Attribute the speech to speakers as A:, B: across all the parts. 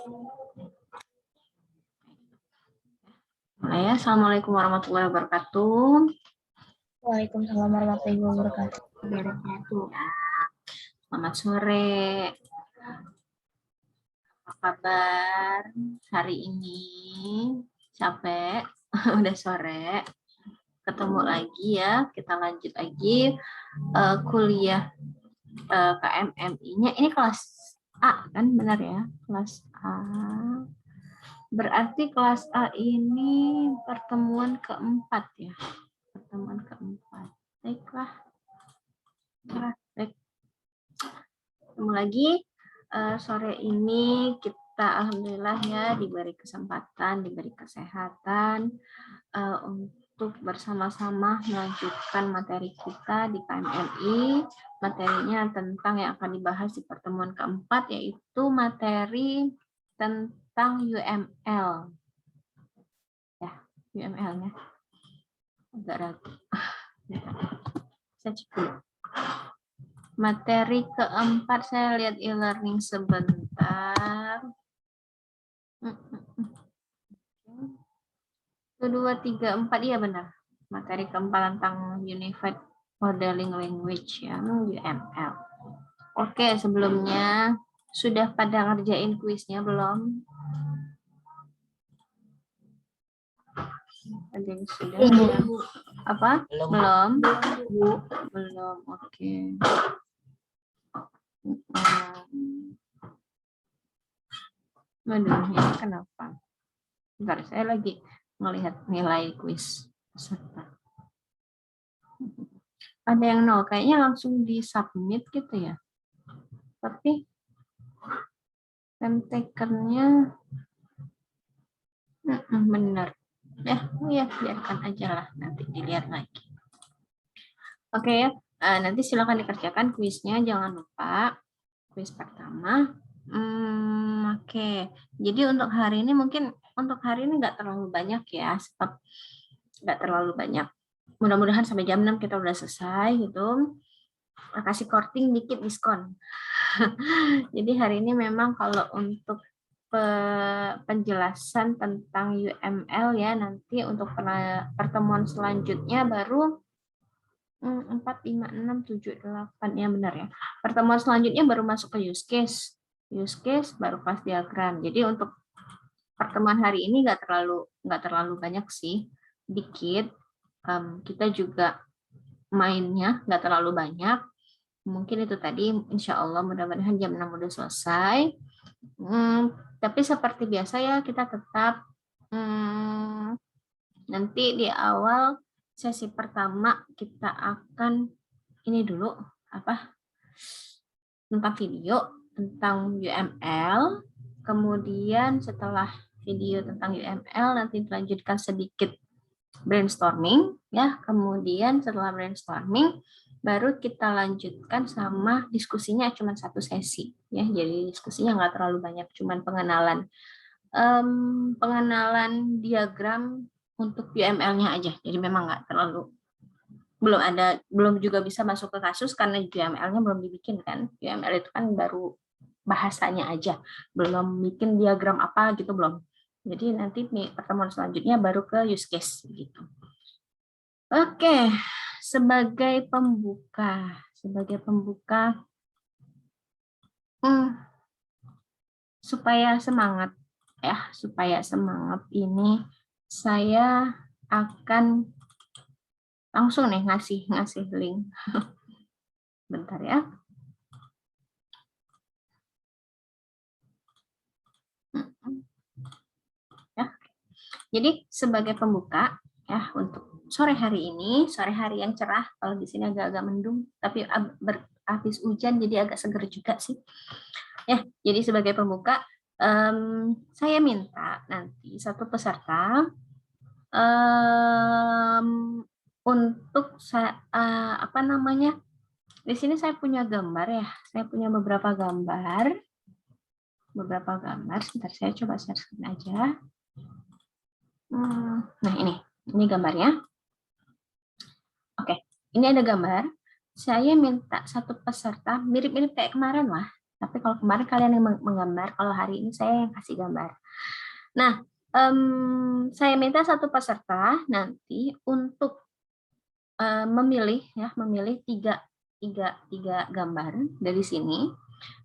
A: Ya, Assalamualaikum warahmatullahi wabarakatuh.
B: Waalaikumsalam warahmatullahi wabarakatuh.
A: Selamat sore. Apa kabar hari ini? Capek? Udah sore. Ketemu lagi ya. Kita lanjut lagi kuliah KMMI-nya. Ini kelas A kan, benar ya? Kelas A. Berarti kelas A ini pertemuan keempat ya. Pertemuan keempat. Baiklah. Baik. Ketemu lagi sore ini kita alhamdulillah ya diberi kesempatan, diberi kesehatan untuk bersama-sama melanjutkan materi kita di KMMI. Materinya tentang yang akan dibahas di pertemuan keempat, yaitu materi tentang UML. Ya, UML-nya. Agak ragu. Saya cek dulu. Materi keempat, saya lihat e-learning sebentar. 1, 2, 3, 4, iya benar. Materi keempat tentang Unified Modeling Language, ya, UML. Oke, sebelumnya sudah pada ngerjain kuisnya belum? Ada yang sudah? Apa? Belum? Belum, oke. Waduh, ini kenapa? Bentar, saya lagi melihat nilai kuis peserta. Ada yang 0, kayaknya langsung di submit gitu ya. Tapi time takernya benar. Ya, biarkan aja lah, nanti dilihat lagi. Oke ya, nanti silakan dikerjakan kuisnya, jangan lupa. Kuis pertama. Oke, jadi untuk hari ini mungkin nggak terlalu banyak ya, sebab nggak terlalu banyak. Mudah-mudahan sampai jam 6 kita udah selesai gitu. Kasih korting dikit diskon. Jadi hari ini memang kalau untuk penjelasan tentang UML ya, nanti untuk pertemuan selanjutnya baru 4, 5, 6, 7, 8 ya benar ya. Pertemuan selanjutnya baru masuk ke use case. Use case baru kelas diagram. Jadi untuk pertemuan hari ini nggak terlalu banyak sih, dikit. Kita juga mainnya nggak terlalu banyak. Mungkin itu tadi, insya Allah mudah-mudahan jam 6 udah selesai. Tapi seperti biasa ya, kita tetap nanti di awal sesi pertama kita akan ini dulu tentang video tentang UML. Kemudian setelah video tentang UML nanti dilanjutkan sedikit brainstorming ya. Kemudian setelah brainstorming baru kita lanjutkan sama diskusinya, cuma 1 sesi ya. Jadi diskusinya nggak terlalu banyak, cuma pengenalan diagram untuk UML-nya aja. Jadi memang nggak terlalu, belum juga bisa masuk ke kasus karena UML-nya belum dibikin kan. UML itu kan baru bahasanya aja, belum bikin diagram apa gitu, belum. Jadi nanti pertemuan selanjutnya baru ke use case gitu. Oke, sebagai pembuka supaya semangat ini saya akan langsung nih ngasih link. Bentar ya. Jadi sebagai pembuka ya untuk sore hari ini, sore hari yang cerah, kalau di sini agak-agak mendung, tapi habis hujan jadi agak seger juga sih. Ya, jadi sebagai pembuka saya minta nanti satu peserta untuk di sini saya punya gambar ya, saya punya beberapa gambar. Sebentar, saya coba share screen aja. Nah ini gambarnya. Oke, ini ada gambar. Saya minta satu peserta mirip-mirip kayak kemarin lah. Tapi kalau kemarin kalian yang menggambar, kalau hari ini saya yang kasih gambar. Nah, saya minta satu peserta nanti untuk memilih tiga gambar dari sini,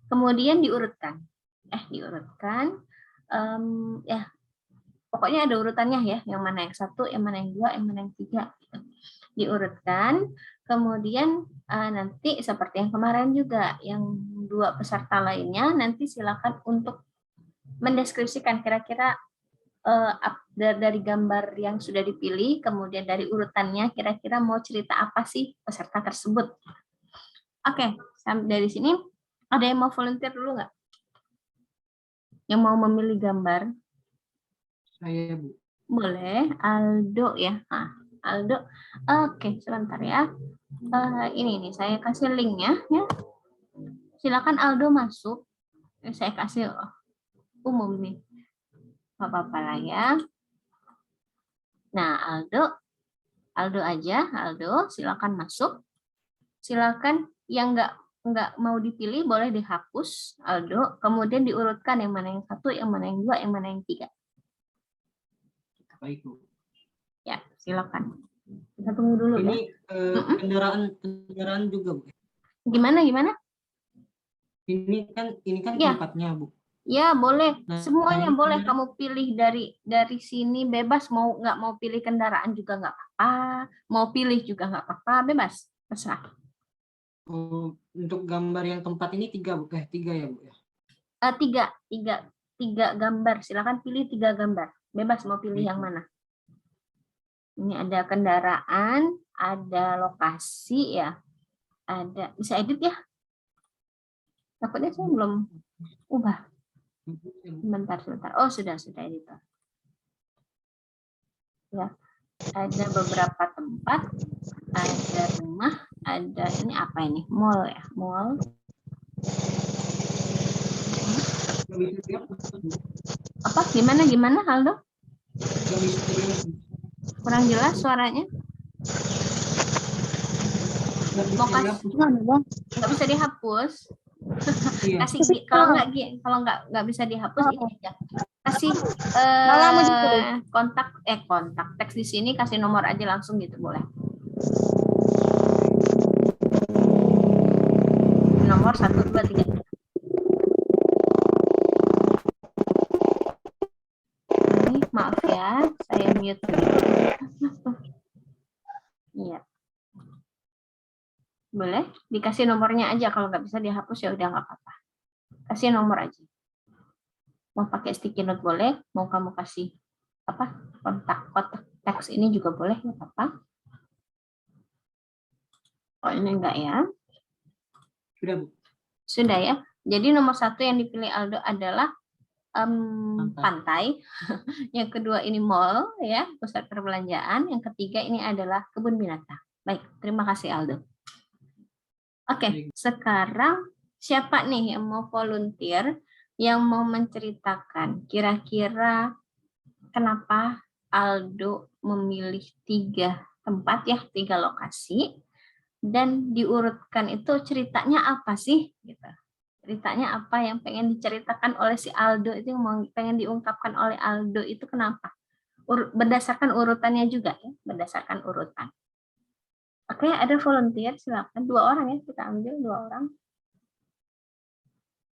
A: kemudian diurutkan. Ya pokoknya ada urutannya ya, yang mana yang satu, yang mana yang dua, yang mana yang tiga, gitu. Diurutkan, kemudian nanti seperti yang kemarin juga, yang dua peserta lainnya nanti silakan untuk mendeskripsikan kira-kira dari gambar yang sudah dipilih, kemudian dari urutannya kira-kira mau cerita apa sih peserta tersebut. Oke, sampai dari sini ada yang mau volunteer dulu nggak? Yang mau memilih gambar?
C: Saya, Bu.
A: Boleh, Aldo ya. Aldo. Oke, sebentar ya. Ini saya kasih linknya ya. Silakan Aldo masuk. Saya kasih umum nih. Nggak apa-apa lah ya. Nah, Aldo aja. Aldo, silakan masuk. Silakan yang nggak mau dipilih boleh dihapus, Aldo. Kemudian diurutkan yang mana yang satu, yang mana yang dua, yang mana yang tiga.
C: Baik, Bu.
A: Ya, silakan. Kita tunggu dulu ya.
C: Ini kendaraan juga, Bu.
A: Gimana?
C: Ini kan
A: Ya.
C: tempatnya, Bu.
A: Ya, boleh.
C: Nah,
A: Semuanya
C: ini
A: boleh
C: kemarin-
A: kamu pilih dari sini, bebas. Nggak mau pilih kendaraan juga nggak apa-apa. Mau pilih juga nggak apa-apa, bebas. Terserah.
C: Untuk gambar yang keempat ini tiga, Bu. Tiga ya, Bu ya.
A: Tiga gambar. Silakan pilih 3 gambar. Bebas mau pilih yang mana. Ini ada kendaraan, ada lokasi ya. Ada, bisa edit ya? Takutnya saya belum ubah. Sebentar. Oh, sudah editor. Ya. Ada beberapa tempat, ada rumah, ada ini apa ini? Mall ya, mall. Apa? Gimana Aldo? Kurang jelas suaranya. Lokasi nggak bisa dihapus.
C: Iya.
A: Kasih kalau nggak bisa dihapus ini aja. Kasih kontak teks di sini, kasih nomor aja langsung gitu boleh. Nomor 1, 2, 3. Ini maaf ya, saya mute. Iya. Boleh dikasih nomornya aja, kalau nggak bisa dihapus ya udah nggak apa-apa. Kasih nomor aja. Mau pakai sticky note boleh, mau kamu kasih kontak teks ini juga boleh, nggak apa-apa. Oh ini enggak ya?
C: Sudah, Bu.
A: Sudah ya. Jadi nomor 1 yang dipilih Aldo adalah pantai. Yang kedua ini mall ya, pusat perbelanjaan. Yang ketiga ini adalah kebun binatang. Baik, terima kasih Aldo. Oke, sekarang siapa nih yang mau volunteer, yang mau menceritakan kira-kira kenapa Aldo memilih 3 tempat ya, 3 lokasi, dan diurutkan itu ceritanya apa sih? Gitu. Ceritanya apa yang pengen diceritakan oleh si Aldo itu, yang pengen diungkapkan oleh Aldo itu kenapa? Berdasarkan urutannya juga ya, berdasarkan urutan. Oke, ada volunteer, silakan. 2 orang ya, kita ambil 2 orang.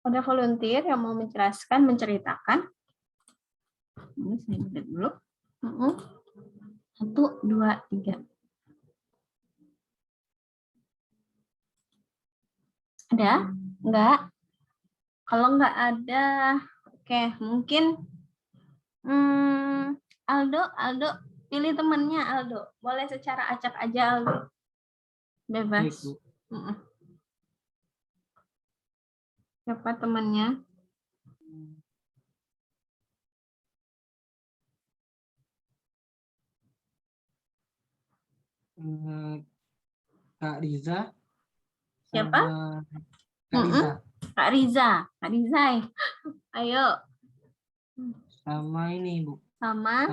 A: Ada volunteer yang mau menceritakan. Ini saya lihat dulu. 1, 2, 3. Ada? Enggak? Kalau enggak ada, oke, mungkin Aldo, pilih temannya Aldo. Boleh secara acak aja Aldo. Bebas. Siapa temannya?
C: Kak Riza.
A: Siapa?
C: Kak Riza.
A: Kak Riza. Ayo.
C: Sama ini, Bu.
A: Sama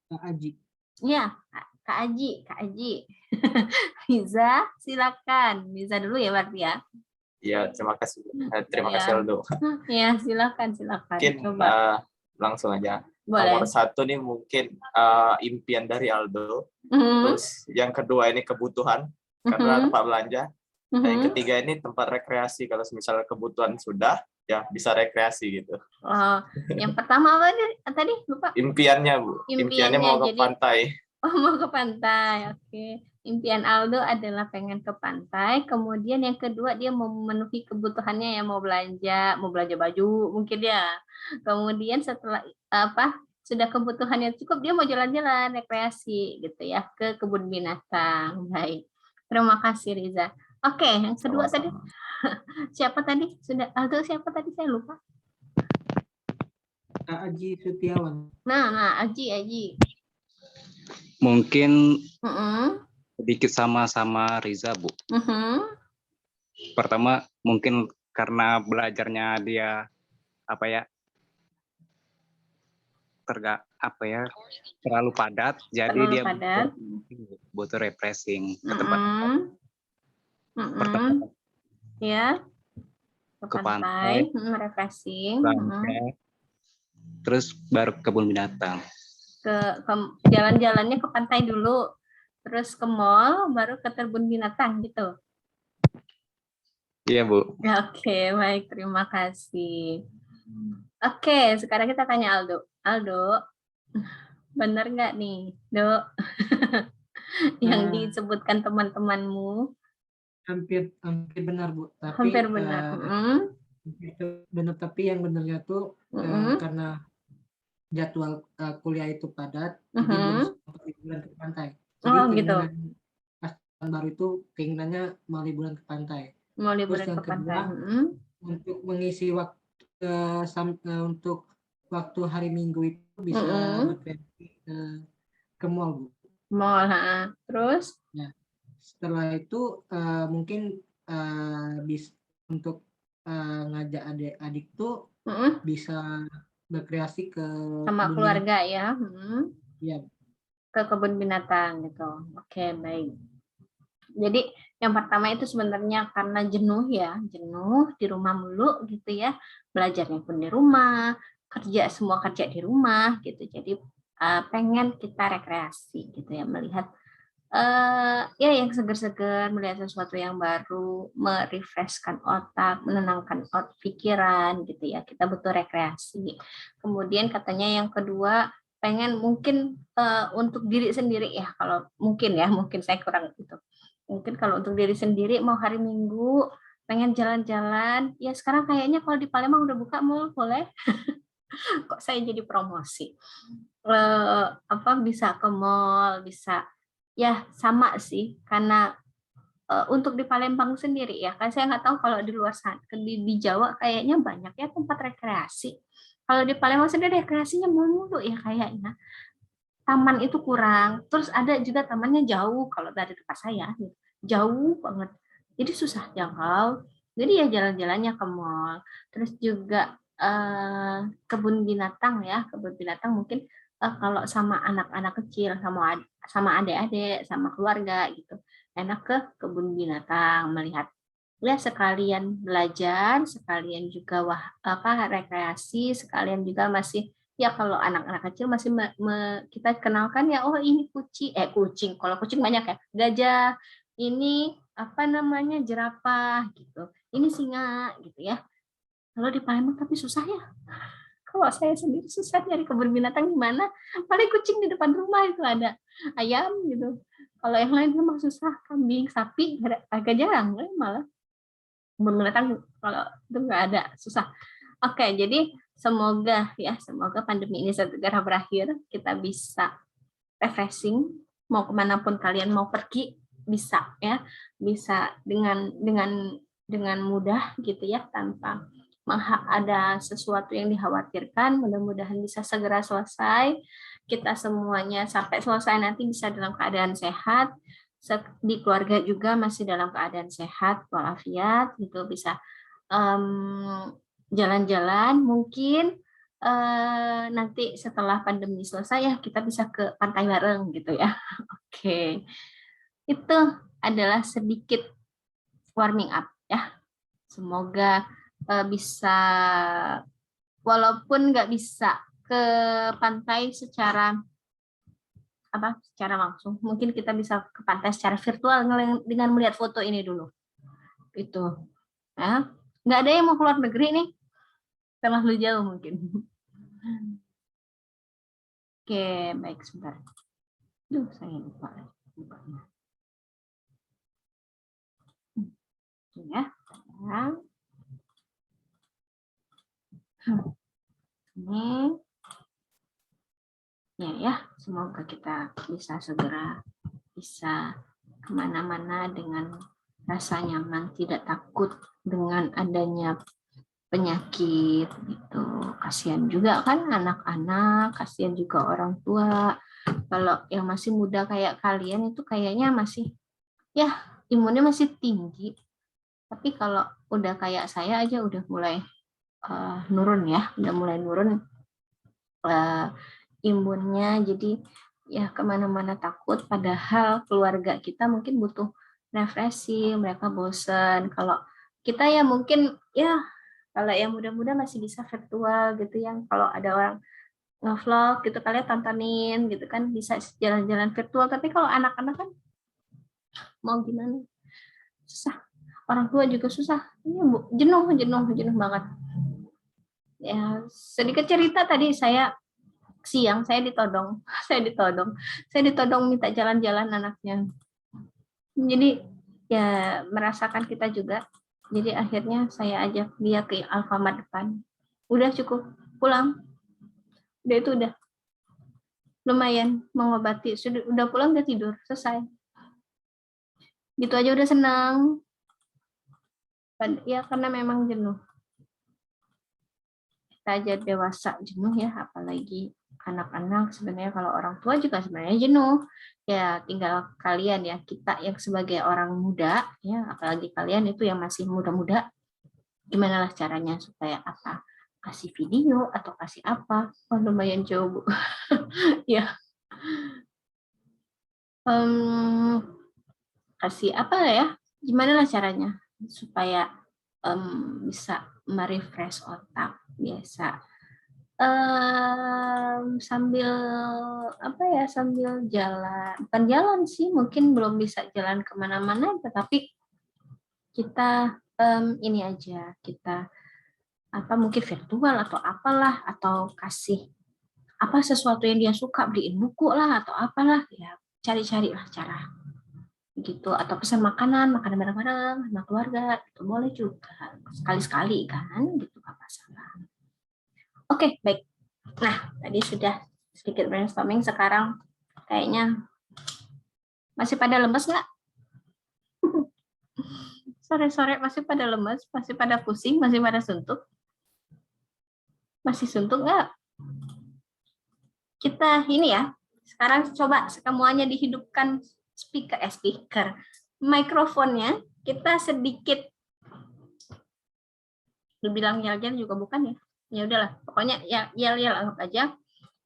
C: Kak Aji.
A: ya, Kak Aji. Riza, silakan. Riza dulu ya berarti ya.
D: Ya, terima kasih. Terima
A: Ya.
D: kasih Aldo.
A: Ya, silakan.
D: Mungkin
A: Coba.
D: langsung aja.
A: Boleh.
D: Nomor 1 nih mungkin impian dari Aldo.
A: Mhm.
D: Terus yang kedua ini kebutuhan karena tempat belanja. Dan yang
A: Mhm.
D: ketiga ini tempat rekreasi. Kalau misalnya kebutuhan sudah, ya bisa rekreasi gitu.
A: Oh, yang pertama apa tadi? Lupa.
D: Impiannya, Bu. Impiannya mau ke
A: Jadi,
D: pantai.
A: oh, mau ke pantai. Oke. Impian Aldo adalah pengen ke pantai. Kemudian yang kedua dia mau memenuhi kebutuhannya, yang mau belanja baju mungkin ya. Kemudian setelah sudah kebutuhannya cukup, dia mau jalan-jalan rekreasi gitu ya ke kebun binatang. Baik. Terima kasih Riza. Oke, yang kedua tadi siapa tadi? Sudah Aldo siapa tadi saya lupa.
C: Kak Aji Setiawan.
A: Nah, Aji.
E: Mungkin
A: Mm-mm.
E: sedikit sama Riza, Bu.
A: Mm-hmm.
E: Pertama, mungkin karena belajarnya dia terlalu padat, jadi dia butuh refreshing ke tempat. Pertama,
A: ya, ke pantai, refreshing.
E: Terus baru ke kebun binatang.
A: Ke jalan-jalannya ke pantai dulu, terus ke mall, baru ke kebun binatang gitu.
E: Iya, Bu.
A: Oke, baik, terima kasih. Oke, sekarang kita tanya Aldo, benar nggak nih, Dok? Yang disebutkan teman-temanmu?
C: Hampir benar, Bu. Tapi,
A: hampir benar.
C: Benar, tapi yang benarnya tuh karena jadwal kuliah itu padat, jadi belum sempat liburan ke pantai. Jadi
A: gitu.
C: Baru itu keinginannya mau liburan ke pantai.
A: Mau liburan
C: Terus yang
A: ke pantai.
C: Untuk mengisi waktu untuk waktu hari Minggu itu bisa berkreasi ke mall, Bu.
A: Mall, terus?
C: Ya. Setelah itu mungkin bisa untuk ngajak adik-adik tuh bisa berkreasi ke
A: sama keluarga ya.
C: Iya.
A: Ke kebun binatang gitu. Oke, baik. Jadi yang pertama itu sebenarnya karena jenuh di rumah mulu gitu ya, belajarnya pun di rumah, semua kerja di rumah gitu. Jadi pengen kita rekreasi gitu ya, melihat ya yang seger-seger, melihat sesuatu yang baru, merefreshkan otak, menenangkan pikiran gitu ya. Kita butuh rekreasi. Kemudian katanya yang kedua pengen mungkin untuk diri sendiri ya, kalau mungkin saya kurang gitu. Mungkin kalau untuk diri sendiri mau hari Minggu pengen jalan-jalan, ya sekarang kayaknya kalau di Palembang udah buka mall, boleh. Kok saya jadi promosi. Bisa ke mall, bisa ya sama sih, karena untuk di Palembang sendiri ya, kan saya nggak tahu kalau di luar sana, di Jawa kayaknya banyak ya tempat rekreasi. Kalau di Palembang sendiri rekreasinya mulu ya kayaknya. Taman itu kurang, terus ada juga tamannya jauh kalau dari tempat saya, jauh banget. Jadi susah jangkau. Jadi ya jalan-jalannya ke mall. Terus juga kebun binatang ya, kebun binatang mungkin kalau sama anak-anak kecil, sama adik-adik, sama keluarga gitu. Enak ke kebun binatang melihat ya, sekalian belajar, sekalian juga rekreasi, sekalian juga masih ya kalau anak-anak kecil masih kita kenalkan ya, oh ini kucing, kalau kucing banyak ya, gajah, ini jerapah gitu, ini singa gitu ya. Kalau di Palembang tapi susah ya. Kalau saya sendiri susah nyari kebun binatang gimana, paling kucing di depan rumah itu ada, ayam gitu. Kalau yang lain memang susah, kambing, sapi agak jarang malah. Kebun binatang kalau itu nggak ada, susah. Oke, jadi semoga pandemi ini segera berakhir, kita bisa refreshing, mau kemanapun kalian mau pergi bisa ya, bisa dengan mudah gitu ya, tanpa ada sesuatu yang dikhawatirkan. Mudah-mudahan bisa segera selesai, kita semuanya sampai selesai nanti bisa dalam keadaan sehat, di keluarga juga masih dalam keadaan sehat walafiat gitu, bisa jalan-jalan mungkin nanti setelah pandemi selesai ya kita bisa ke pantai bareng gitu ya. Oke. Itu adalah sedikit warming up ya. Semoga bisa, walaupun nggak bisa ke pantai secara langsung, mungkin kita bisa ke pantai secara virtual dengan melihat foto ini dulu. Itu ya. Nggak ada yang mau keluar negeri nih, terlalu jauh mungkin. Oke, baik, sebentar. Saya lupa bukanya. Ya, ini ya, semoga kita bisa segera kemana-mana dengan rasa nyaman, tidak takut dengan adanya penyakit gitu. Kasihan juga kan anak-anak, kasihan juga orang tua. Kalau yang masih muda kayak kalian itu kayaknya masih ya imunnya masih tinggi. Tapi kalau udah kayak saya aja udah mulai nurun ya, udah mulai nurun imunnya. Jadi ya kemana-mana takut. Padahal keluarga kita mungkin butuh refreshing, mereka bosen. Kalau kita ya mungkin ya, kalau yang muda-muda masih bisa virtual gitu, yang kalau ada orang nge-vlog gitu kalian tontonin gitu kan, bisa jalan-jalan virtual. Tapi kalau anak-anak kan mau gimana, susah. Orang tua juga susah. Ini jenuh banget. Ya, sedikit cerita tadi siang saya ditodong minta jalan-jalan anaknya. Jadi ya merasakan kita juga. Jadi akhirnya saya ajak dia ke Alfamart depan. Udah cukup, pulang. Udah lumayan mengobati. Udah pulang, udah tidur, selesai. Gitu aja udah senang. Ya karena memang jenuh. Kita aja dewasa jenuh ya, apalagi anak-anak. Sebenarnya kalau orang tua juga sebenarnya jenuh. Ya tinggal kalian ya, kita yang sebagai orang muda ya, apalagi kalian itu yang masih muda-muda, gimana lah caranya supaya kasih video atau kasih apa. Lumayan jauh Bu. Ya, kasih apa ya, gimana lah caranya supaya bisa merefresh otak biasa. Sambil sambil jalan, bukan jalan sih, mungkin belum bisa jalan kemana-mana, tetapi kita ini aja, kita mungkin virtual atau apalah, atau kasih sesuatu yang dia suka, beliin buku lah atau apalah ya, cari-cari lah cara gitu, atau pesan makanan bareng-bareng sama keluarga itu boleh juga, sekali-sekali kan gitu, apa masalah. Oke, baik. Nah, tadi sudah sedikit brainstorming, sekarang kayaknya masih pada lemes nggak? Sore-sore masih pada lemes, masih pada pusing, masih pada suntuk? Masih suntuk nggak? Kita ini ya, sekarang coba semuanya dihidupkan speaker, mikrofonnya kita sedikit, dibilang yel-yel juga bukan ya. Ya udahlah, pokoknya ya yel-yel anggap aja.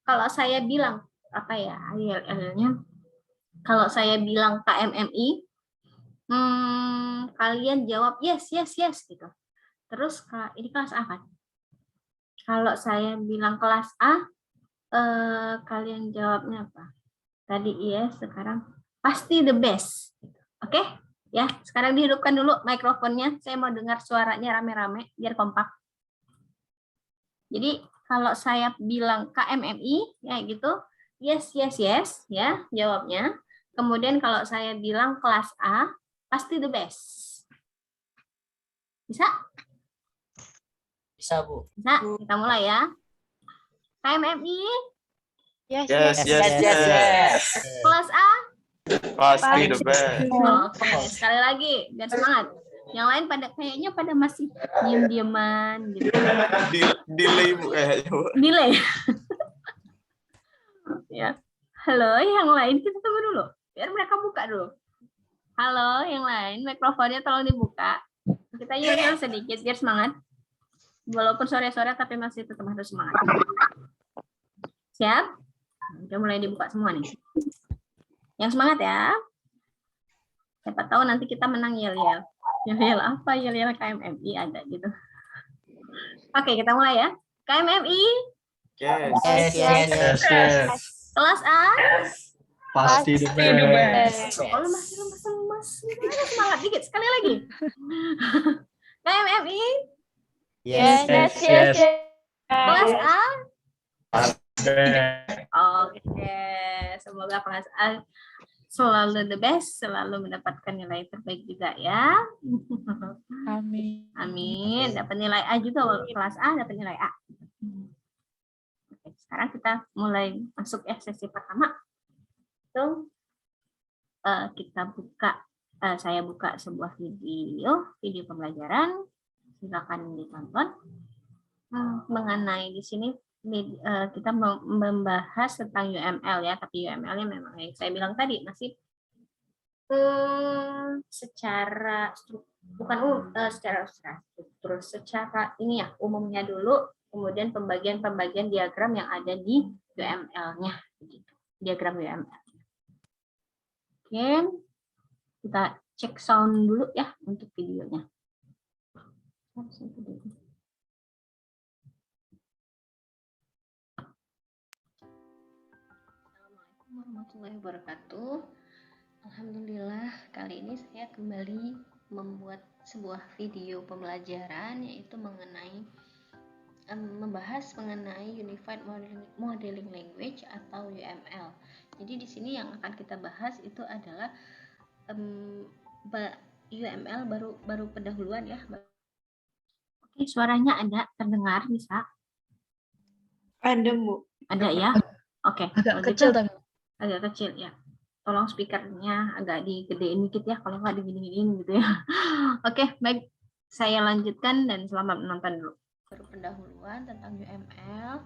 A: Kalau saya bilang yel-yelnya, kalau saya bilang KMMI, kalian jawab yes gitu. Terus ini kelas A kan? Kalau saya bilang kelas A, kalian jawabnya apa? Tadi yes, sekarang pasti the best. Oke? Ya, sekarang dihidupkan dulu mikrofonnya. Saya mau dengar suaranya rame-rame biar kompak. Jadi kalau saya bilang KMMI ya gitu, yes ya jawabnya. Kemudian kalau saya bilang kelas A, pasti the best. Bisa?
F: Bisa, Bu.
A: Bisa, kita mulai ya. KMMI.
D: Yes.
A: Kelas A.
D: Pasti the best.
A: Oke, sekali lagi, biar semangat. Yang lain kayaknya pada masih diem-dieman gitu.
D: Delay Bu.
A: Delay. Ya. Halo, yang lain kita tunggu dulu. Biar mereka buka dulu. Halo, yang lain mikrofonnya tolong dibuka. Kita yel sedikit biar semangat. Walaupun sore-sore tapi masih tetap harus semangat. Siap? Udah mulai dibuka semua nih. Yang semangat ya. Siapa tahu nanti kita menang yel-yel. Yel-yel apa? Yel-yel KMMI ada gitu. Oke, kita mulai ya. KMMI.
D: Yes.
A: Kelas A.
F: Pasti the best.
A: Oh, lu masih lemas-lemas. Semangat dikit sekali lagi. KMMI.
F: Yes.
A: Kelas A.
F: Best.
A: Oke, semoga kelas A selalu the best, selalu mendapatkan nilai terbaik juga ya.
G: Amin.
A: Amin. Dapat nilai A juga, kelas A dapat nilai A. Oke, sekarang kita mulai masuk ya sesi pertama. Itu kita buka, saya buka sebuah video pembelajaran. Silakan ditonton. Mengenai di sini kita membahas tentang UML ya, tapi UML-nya memang yang saya bilang tadi masih secara struktur, secara ini ya umumnya dulu, kemudian pembagian diagram yang ada di UML-nya, diagram UML. Oke, kita cek sound dulu ya untuk videonya. Assalamualaikum warahmatullahi wabarakatuh. Alhamdulillah, kali ini saya kembali membuat sebuah video pembelajaran yaitu membahas mengenai Unified Modeling Language atau UML. Jadi di sini yang akan kita bahas itu adalah UML baru pendahuluan ya. Oke, suaranya ada terdengar bisa?
B: Ada, Bu.
A: Ada ya? Oke.
G: Agak kecil tapi.
A: Agak kecil ya. Tolong speakernya agak digedein dikit ya, kalau nggak digini-giniin gitu ya. Oke, baik. Saya lanjutkan dan selamat menonton dulu. Baru pendahuluan tentang UML,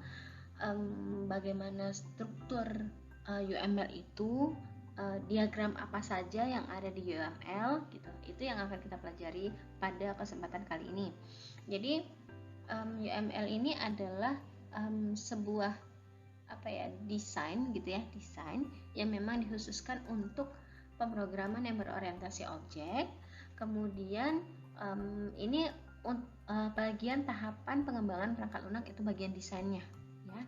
A: bagaimana struktur UML itu, diagram apa saja yang ada di UML, gitu. Itu yang akan kita pelajari pada kesempatan kali ini. Jadi UML ini adalah sebuah desain gitu ya, desain yang memang dikhususkan untuk pemrograman yang berorientasi objek. Kemudian ini bagian tahapan pengembangan perangkat lunak itu bagian desainnya ya.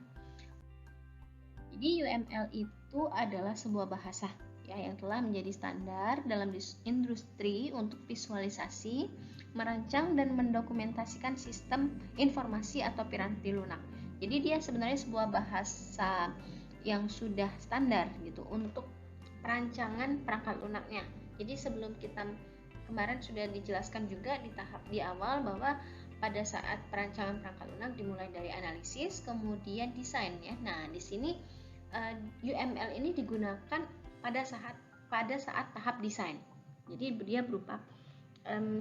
A: Jadi UML itu adalah sebuah bahasa ya yang telah menjadi standar dalam industri untuk visualisasi, merancang dan mendokumentasikan sistem informasi atau piranti lunak. Jadi dia sebenarnya sebuah bahasa yang sudah standar gitu untuk perancangan perangkat lunaknya. Jadi sebelum kita kemarin sudah dijelaskan juga di awal bahwa pada saat perancangan perangkat lunak dimulai dari analisis kemudian desain ya. Nah, di sini UML ini digunakan pada saat tahap desain. Jadi dia berupa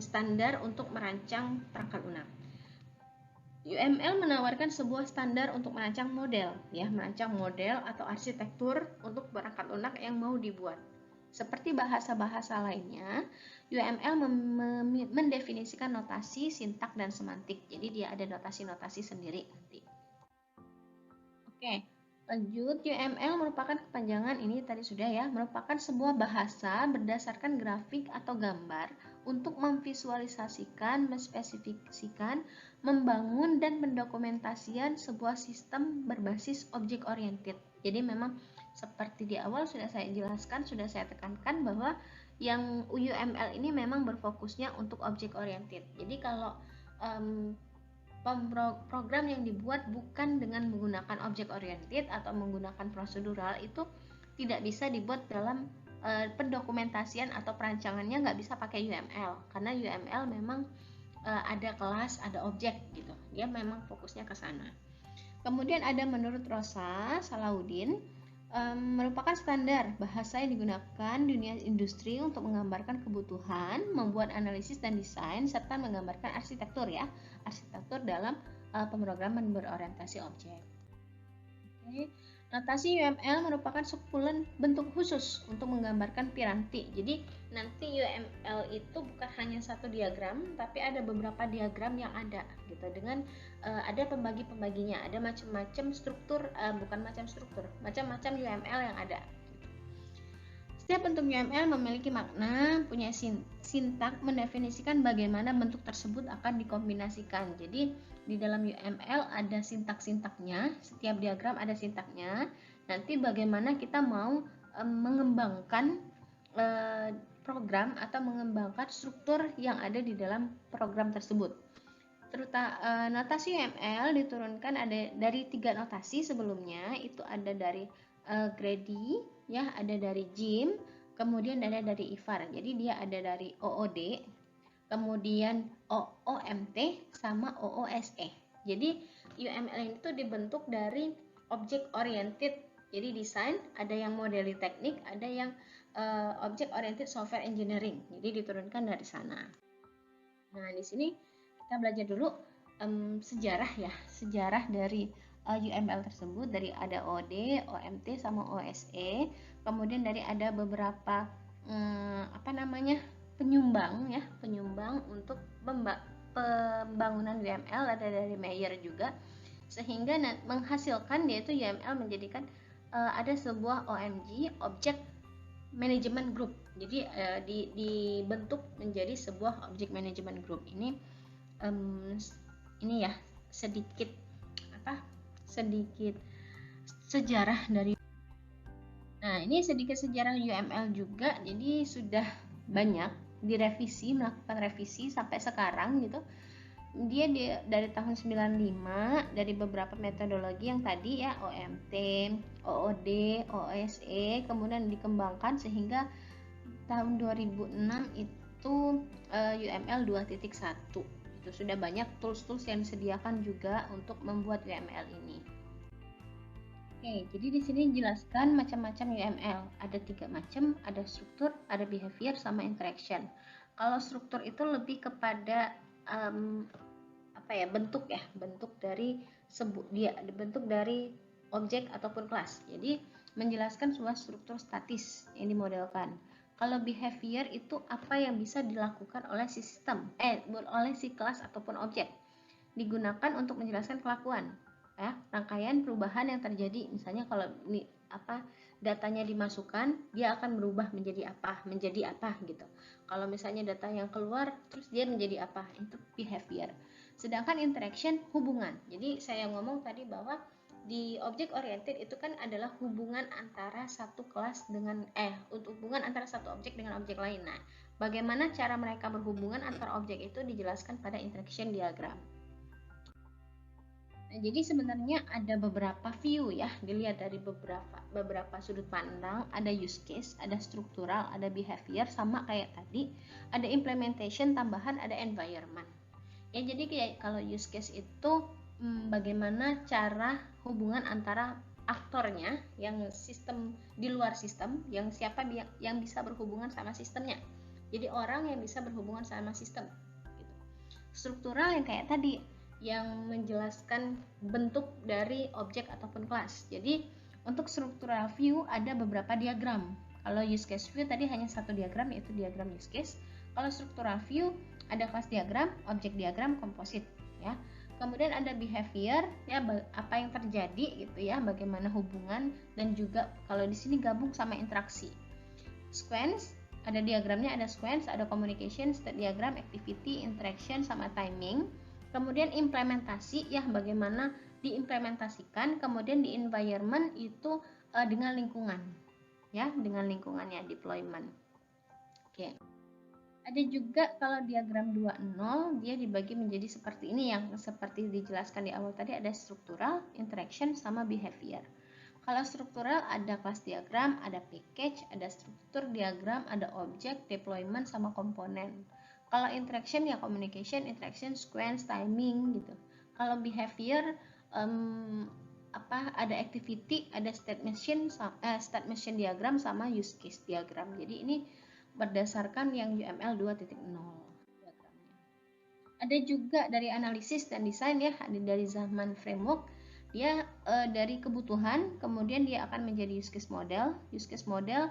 A: standar untuk merancang perangkat lunak. UML menawarkan sebuah standar untuk merancang model atau arsitektur untuk perangkat lunak yang mau dibuat. Seperti bahasa-bahasa lainnya, UML mendefinisikan notasi, sintak, dan semantik. Jadi dia ada notasi-notasi sendiri nanti. Oke, lanjut. UML merupakan kepanjangan, ini tadi sudah ya, merupakan sebuah bahasa berdasarkan grafik atau gambar untuk memvisualisasikan, menspesifikasikan, membangun dan mendokumentasikan sebuah sistem berbasis objek oriented. Jadi memang seperti di awal sudah saya jelaskan, sudah saya tekankan bahwa yang UML ini memang berfokusnya untuk objek oriented. Jadi kalau program yang dibuat bukan dengan menggunakan objek oriented atau menggunakan prosedural itu tidak bisa dibuat dalam pendokumentasian atau perancangannya nggak bisa pakai UML karena UML memang ada kelas, ada objek gitu. Dia memang fokusnya ke sana. Kemudian ada menurut Rosa Salahuddin merupakan standar bahasa yang digunakan dunia industri untuk menggambarkan kebutuhan, membuat analisis dan desain serta menggambarkan arsitektur ya. Arsitektur dalam pemrograman berorientasi objek. Oke. Notasi UML merupakan sekulen bentuk khusus untuk menggambarkan piranti. Jadi nanti UML itu bukan hanya satu diagram, tapi ada beberapa diagram yang ada gitu dengan ada pembagi-pembaginya, ada macam-macam struktur, macam-macam UML yang ada. Setiap bentuk UML memiliki makna, punya sintak, mendefinisikan bagaimana bentuk tersebut akan dikombinasikan. Jadi di dalam UML ada sintak-sintaknya, setiap diagram ada sintaknya. Nanti bagaimana kita mau mengembangkan program atau mengembangkan struktur yang ada di dalam program tersebut. Notasi UML diturunkan ada dari 3 notasi sebelumnya, itu ada dari Grady, ya, ada dari Jim, kemudian ada dari IFAR. Jadi dia ada dari OOD, kemudian OMT sama OOSE. Jadi UML itu dibentuk dari object oriented. Jadi desain, ada yang modeli teknik, ada yang object oriented software engineering. Jadi diturunkan dari sana. Nah, di sini kita belajar dulu sejarah dari UML tersebut, dari ada OD, OMT sama OSE, kemudian dari ada beberapa penyumbang untuk pembangunan UML, ada dari Mayer juga, sehingga menghasilkan yaitu UML menjadikan ada sebuah OMG, Object Management Group. Jadi dibentuk menjadi sebuah Object Management Group. Ini ya sedikit sejarah dari. Nah, ini sedikit sejarah UML juga. Jadi sudah banyak melakukan revisi sampai sekarang gitu. Dia dari tahun 95 dari beberapa metodologi yang tadi ya, OMT, OOD, OSE, kemudian dikembangkan sehingga tahun 2006 itu UML 2.1. Itu sudah banyak tools-tools yang disediakan juga untuk membuat UML ini. Oke, jadi di sini dijelaskan macam-macam UML. Ada 3 macam, ada struktur, ada behavior, sama interaction. Kalau struktur itu lebih kepada bentuk dari objek ataupun kelas. Jadi menjelaskan sebuah struktur statis yang dimodelkan. Kalau behavior itu apa yang bisa dilakukan oleh oleh si kelas ataupun objek, digunakan untuk menjelaskan kelakuan, ya, rangkaian perubahan yang terjadi. Misalnya kalau datanya dimasukkan, dia akan berubah menjadi apa gitu. Kalau misalnya data yang keluar terus dia menjadi apa, itu behavior. Sedangkan interaction hubungan. Jadi saya ngomong tadi bahwa di object oriented itu kan adalah hubungan antara satu kelas dengan hubungan antara satu objek dengan objek lain. Nah, bagaimana cara mereka berhubungan antara objek itu dijelaskan pada interaction diagram. Nah, jadi sebenarnya ada beberapa view ya, dilihat dari beberapa sudut pandang. Ada use case, ada struktural, ada behavior, sama kayak tadi. Ada implementation tambahan, ada environment. Ya, jadi kayak kalau use case itu bagaimana cara hubungan antara aktornya yang sistem di luar sistem, yang siapa yang bisa berhubungan sama sistemnya. Jadi orang yang bisa berhubungan sama sistem gitu. Struktural yang kayak tadi, yang menjelaskan bentuk dari objek ataupun kelas. Jadi untuk struktural view ada beberapa diagram. Kalau use case view tadi hanya satu diagram, yaitu diagram use case. Kalau struktural view ada kelas diagram, objek diagram, komposit ya. Kemudian ada behavior, ya, apa yang terjadi gitu ya, bagaimana hubungan, dan juga kalau di sini gabung sama interaksi. Sequence, ada diagramnya, ada sequence, ada communication, state diagram, activity, interaction, sama timing. Kemudian implementasi, ya, bagaimana diimplementasikan. Kemudian di environment itu dengan lingkungan, ya, dengan lingkungannya, deployment. Oke. Ada juga kalau diagram 2.0 dia dibagi menjadi seperti ini, yang seperti dijelaskan di awal tadi, ada struktural, interaction, sama behavior. Kalau struktural ada kelas diagram, ada package, ada struktur diagram, ada objek, deployment, sama komponen. Kalau interaction ya communication, interaction, sequence, timing gitu. Kalau behavior ada activity, ada state machine diagram, sama use case diagram. Jadi ini berdasarkan yang UML 2.0 diagramnya. Ada juga dari analisis dan desain ya, ada dari Zahman Framework Dia dari kebutuhan, kemudian dia akan menjadi use case model. Use case model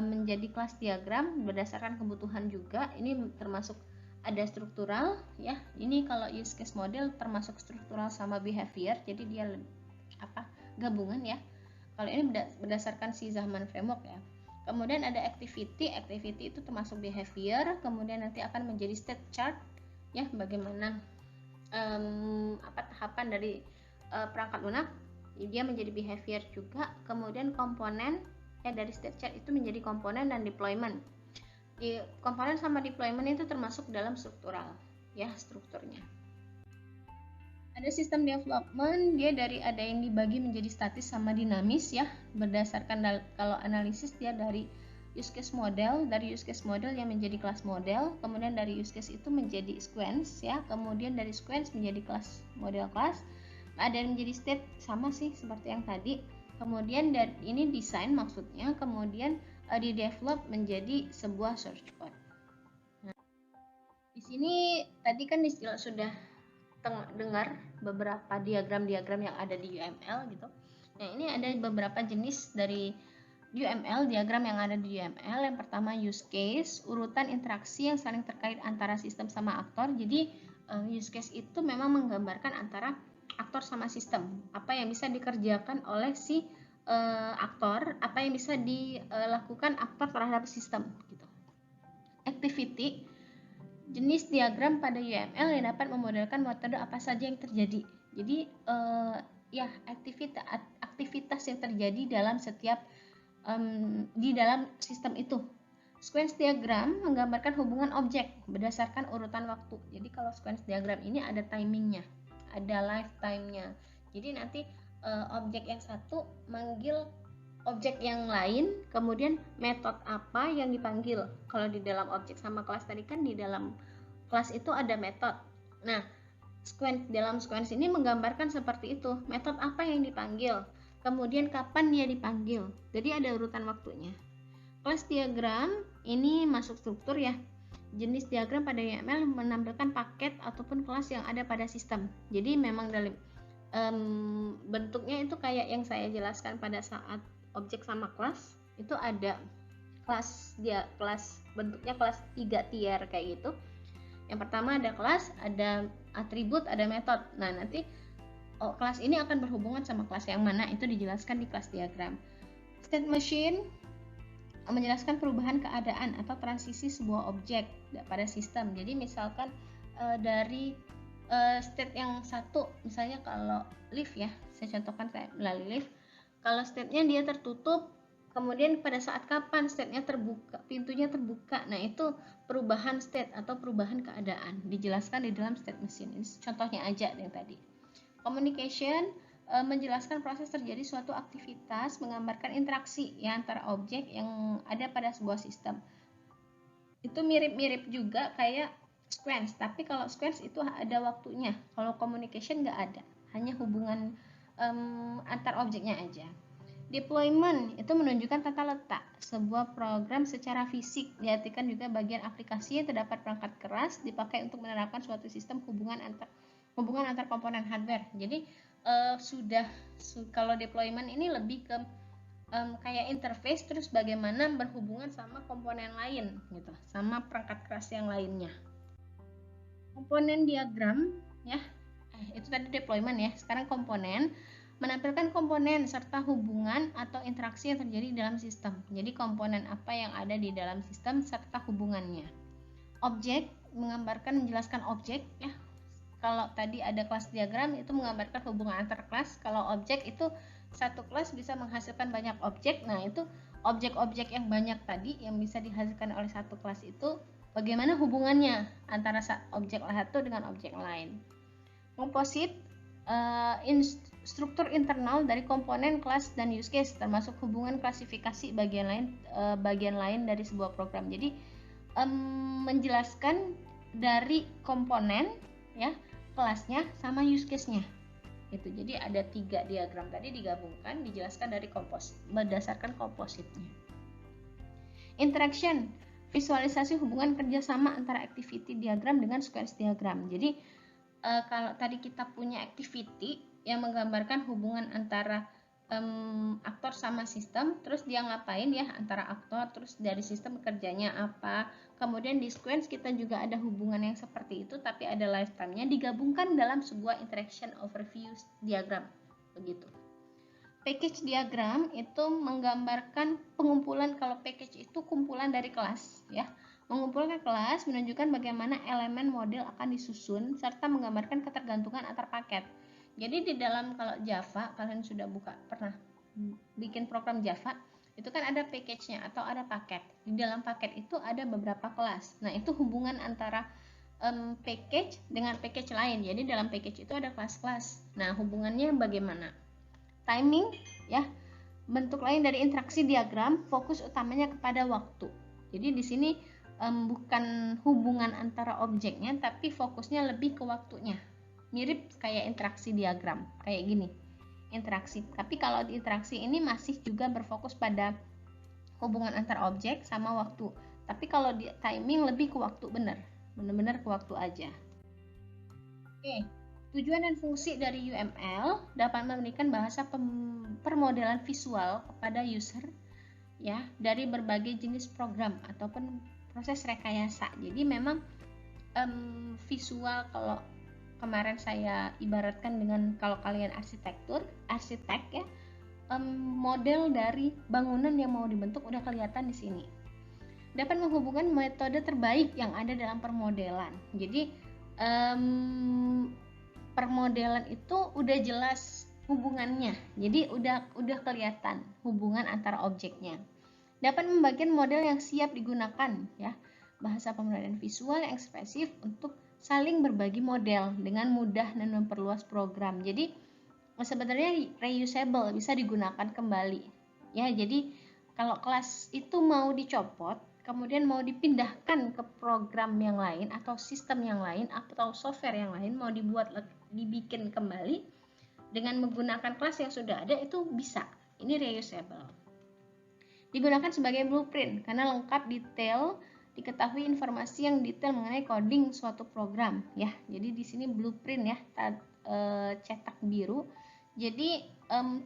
A: menjadi kelas diagram berdasarkan kebutuhan juga. Ini termasuk ada struktural ya. Ini kalau use case model termasuk struktural sama behavior. Jadi dia gabungan ya. Kalau ini berdasarkan si Zahman framework ya. Kemudian ada activity itu termasuk behavior. Kemudian nanti akan menjadi state chart ya, bagaimana tahapan dari perangkat lunak, dia menjadi behavior juga. Kemudian komponen ya, dari state chart itu menjadi komponen dan deployment. Di komponen sama deployment itu termasuk dalam struktural ya, strukturnya. Ada sistem development, dia dari ada yang dibagi menjadi statis sama dinamis ya, berdasarkan kalau analisis dia dari use case model, dari use case model yang menjadi kelas model, kemudian dari use case itu menjadi sequence ya, kemudian dari sequence menjadi kelas model kelas. Ada yang menjadi state sama sih seperti yang tadi. Kemudian dari ini desain maksudnya, kemudian di develop menjadi sebuah search code. Nah, di sini tadi kan sudah dengar beberapa diagram-diagram yang ada di UML gitu. Nah, ini ada beberapa jenis dari UML, diagram yang ada di UML. Yang pertama use case, urutan interaksi yang saling terkait antara sistem sama aktor. Jadi use case itu memang menggambarkan antara aktor sama sistem, apa yang bisa dikerjakan oleh si aktor, apa yang bisa dilakukan aktor terhadap sistem gitu. Activity, jenis diagram pada UML yang dapat memodelkan metode apa saja yang terjadi. Jadi ya aktivitas yang terjadi dalam setiap di dalam sistem itu. Sequence diagram menggambarkan hubungan objek berdasarkan urutan waktu. Jadi kalau sequence diagram ini ada timingnya, ada lifetime-nya. Jadi nanti objek yang satu manggil objek yang lain, kemudian metode apa yang dipanggil. Kalau di dalam objek sama kelas tadi kan di dalam kelas itu ada metode. Nah, dalam sequence ini menggambarkan seperti itu. Metode apa yang dipanggil, kemudian kapan dia dipanggil. Jadi ada urutan waktunya. Kelas diagram ini masuk struktur ya. Jenis diagram pada UML menampilkan paket ataupun kelas yang ada pada sistem. Jadi memang dalam bentuknya itu kayak yang saya jelaskan pada saat objek sama kelas itu ada kelas bentuknya kelas 3 tier kayak gitu. Yang pertama ada kelas, ada atribut, ada metode. Nah, nanti kelas ini akan berhubungan sama kelas yang mana itu dijelaskan di kelas diagram. State machine menjelaskan perubahan keadaan atau transisi sebuah objek pada sistem. Jadi misalkan dari state yang satu, misalnya kalau lift ya, saya contohkan melalui lift. Kalau state-nya dia tertutup, kemudian pada saat kapan state-nya terbuka, pintunya terbuka. Nah, itu perubahan state atau perubahan keadaan dijelaskan di dalam state machine. Ini contohnya aja yang tadi. Communication menjelaskan proses terjadi suatu aktivitas, menggambarkan interaksi ya antara objek yang ada pada sebuah sistem. Itu mirip-mirip juga kayak sequence, tapi kalau sequence itu ada waktunya. Kalau communication nggak ada, hanya hubungan antar objeknya aja. Deployment itu menunjukkan tata letak sebuah program secara fisik, diartikan juga bagian aplikasi yang terdapat perangkat keras dipakai untuk menerapkan suatu sistem hubungan antar komponen hardware. Jadi kalau deployment ini lebih ke kayak interface, terus bagaimana berhubungan sama komponen lain gitu, sama perangkat keras yang lainnya. Komponen diagram ya, itu tadi deployment ya. Sekarang komponen menampilkan komponen serta hubungan atau interaksi yang terjadi dalam sistem. Jadi komponen apa yang ada di dalam sistem serta hubungannya. Objek menggambarkan, menjelaskan objek ya. Kalau tadi ada kelas diagram itu menggambarkan hubungan antar kelas. Kalau objek itu satu kelas bisa menghasilkan banyak objek. Nah, itu objek-objek yang banyak tadi yang bisa dihasilkan oleh satu kelas itu bagaimana hubungannya antara objek satu dengan objek lain. Komposit, struktur internal dari komponen, kelas, dan use case, termasuk hubungan klasifikasi bagian lain dari sebuah program. Jadi menjelaskan dari komponen, ya, kelasnya sama use case-nya. Itu. Jadi ada 3 diagram tadi digabungkan, dijelaskan dari berdasarkan kompositnya. Interaction, visualisasi hubungan kerjasama antara activity diagram dengan sequence diagram. Jadi kalau tadi kita punya activity yang menggambarkan hubungan antara aktor sama sistem, terus dia ngapain ya antara aktor, terus dari sistem kerjanya apa. Kemudian di sequence kita juga ada hubungan yang seperti itu, tapi ada lifetime-nya digabungkan dalam sebuah interaction overview diagram, begitu. Package diagram itu menggambarkan pengumpulan, kalau package itu kumpulan dari kelas, ya. Mengumpulkan kelas menunjukkan bagaimana elemen model akan disusun serta menggambarkan ketergantungan antar paket. Jadi di dalam kalau Java, kalian sudah pernah bikin program Java, itu kan ada package-nya atau ada paket. Di dalam paket itu ada beberapa kelas. Nah, itu hubungan antara package dengan package lain. Jadi dalam package itu ada kelas-kelas. Nah, hubungannya bagaimana? Timing, ya. Bentuk lain dari interaksi diagram, fokus utamanya kepada waktu. Jadi di sini bukan hubungan antara objeknya, tapi fokusnya lebih ke waktunya. Mirip kayak interaksi diagram, kayak gini, interaksi. Tapi kalau di interaksi ini masih juga berfokus pada hubungan antar objek sama waktu. Tapi kalau di timing lebih ke waktu, benar-benar ke waktu aja. Oke, tujuan dan fungsi dari UML dapat memberikan bahasa permodelan visual kepada user, ya, dari berbagai jenis program ataupun proses rekayasa. Jadi memang visual, kalau kemarin saya ibaratkan dengan kalau kalian arsitek ya, model dari bangunan yang mau dibentuk udah kelihatan di sini. Dapat menghubungkan metode terbaik yang ada dalam permodelan. Jadi permodelan itu udah jelas hubungannya. Jadi udah kelihatan hubungan antara objeknya. Dapat membagikan model yang siap digunakan, ya. Bahasa pemrograman visual yang ekspresif untuk saling berbagi model dengan mudah dan memperluas program. Jadi sebenarnya reusable, bisa digunakan kembali. Ya, jadi kalau kelas itu mau dicopot, kemudian mau dipindahkan ke program yang lain atau sistem yang lain atau software yang lain, mau dibikin kembali dengan menggunakan kelas yang sudah ada, itu bisa. Ini reusable. Digunakan sebagai blueprint karena lengkap, detail, diketahui informasi yang detail mengenai coding suatu program, ya. Jadi di sini blueprint, ya, cetak biru. Jadi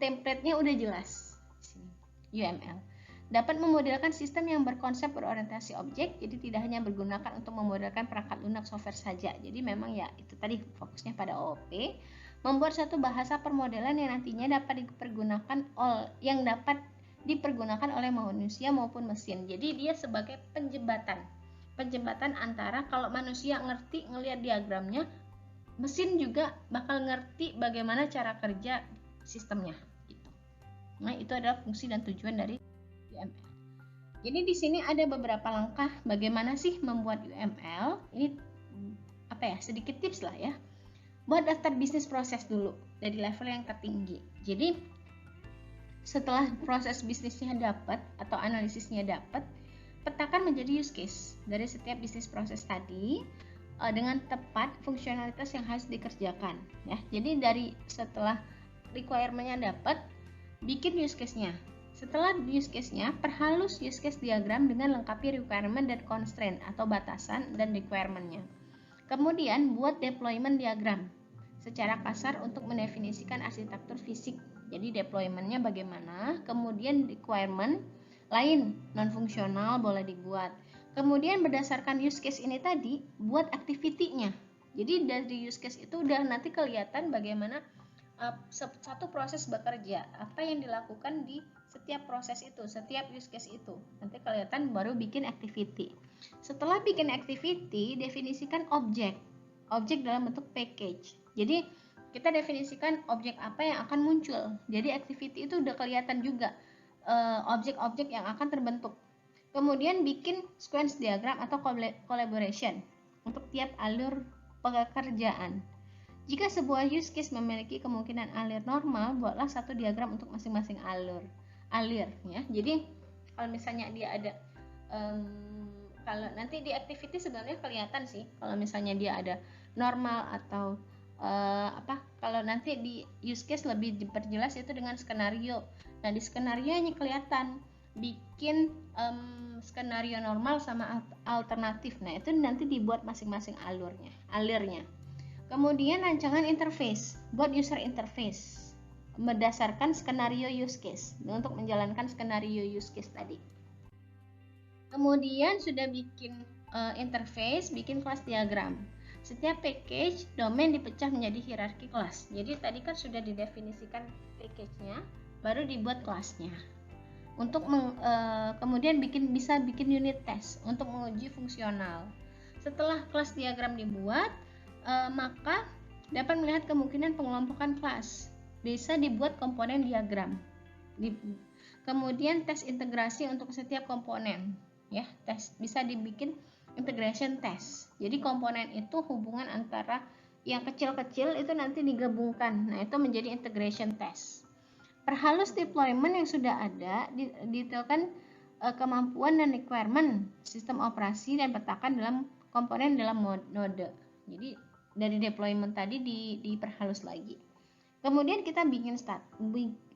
A: template-nya udah jelas di sini. UML dapat memodelkan sistem yang berkonsep berorientasi objek. Jadi tidak hanya bergunakan untuk memodelkan perangkat lunak software saja. Jadi memang ya itu tadi fokusnya pada OOP. Membuat satu bahasa permodelan yang nantinya dapat dipergunakan oleh manusia maupun mesin. Jadi dia sebagai penjembatan antara kalau manusia ngerti ngelihat diagramnya, mesin juga bakal ngerti bagaimana cara kerja sistemnya gitu. Nah, itu adalah fungsi dan tujuan dari UML. Jadi di sini ada beberapa langkah bagaimana sih membuat UML. Ini sedikit tips lah, ya. Buat daftar bisnis proses dulu dari level yang tertinggi. Jadi setelah proses bisnisnya dapat atau analisisnya dapat, petakan menjadi use case dari setiap bisnis proses tadi dengan tepat fungsionalitas yang harus dikerjakan, ya. Jadi dari setelah requirement-nya dapat, bikin use case-nya. Setelah use case-nya, perhalus use case diagram dengan lengkapi requirement dan constraint atau batasan dan requirement-nya. Kemudian buat deployment diagram secara kasar untuk mendefinisikan arsitektur fisik. Jadi deployment-nya bagaimana, kemudian requirement lain non-fungsional boleh dibuat. Kemudian berdasarkan use case ini tadi, buat activity-nya. Jadi dari use case itu udah nanti kelihatan bagaimana satu proses bekerja, apa yang dilakukan di setiap proses itu, setiap use case itu. Nanti kelihatan baru bikin activity. Setelah bikin activity, definisikan objek dalam bentuk package. Jadi kita definisikan objek apa yang akan muncul. Jadi activity itu udah kelihatan juga objek-objek yang akan terbentuk. Kemudian bikin sequence diagram atau collaboration untuk tiap alur pekerjaan. Jika sebuah use case memiliki kemungkinan alir normal, buatlah satu diagram untuk masing-masing alir, ya. Jadi kalau misalnya dia ada kalau nanti di activity sebenarnya kelihatan sih kalau misalnya dia ada normal atau kalau nanti di use case lebih diperjelas itu dengan skenario. Nah, di skenario-nya kelihatan bikin skenario normal sama alternatif. Nah, itu nanti dibuat masing-masing alirnya. Kemudian rancangan interface, buat user interface berdasarkan skenario use case untuk menjalankan skenario use case tadi. Kemudian sudah bikin interface, bikin kelas diagram. Setiap package domain dipecah menjadi hierarki kelas. Jadi tadi kan sudah didefinisikan package-nya, baru dibuat kelasnya. Untuk kemudian bisa bikin unit test untuk menguji fungsional. Setelah kelas diagram dibuat, maka dapat melihat kemungkinan pengelompokan kelas. Bisa dibuat komponen diagram. Kemudian tes integrasi untuk setiap komponen. Ya, tes bisa dibikin integration test. Jadi komponen itu hubungan antara yang kecil-kecil itu nanti digabungkan. Nah, itu menjadi integration test. Perhalus deployment yang sudah ada, detailkan kemampuan dan requirement sistem operasi dan petakan dalam komponen dalam node. Jadi dari deployment tadi diperhalus lagi. Kemudian kita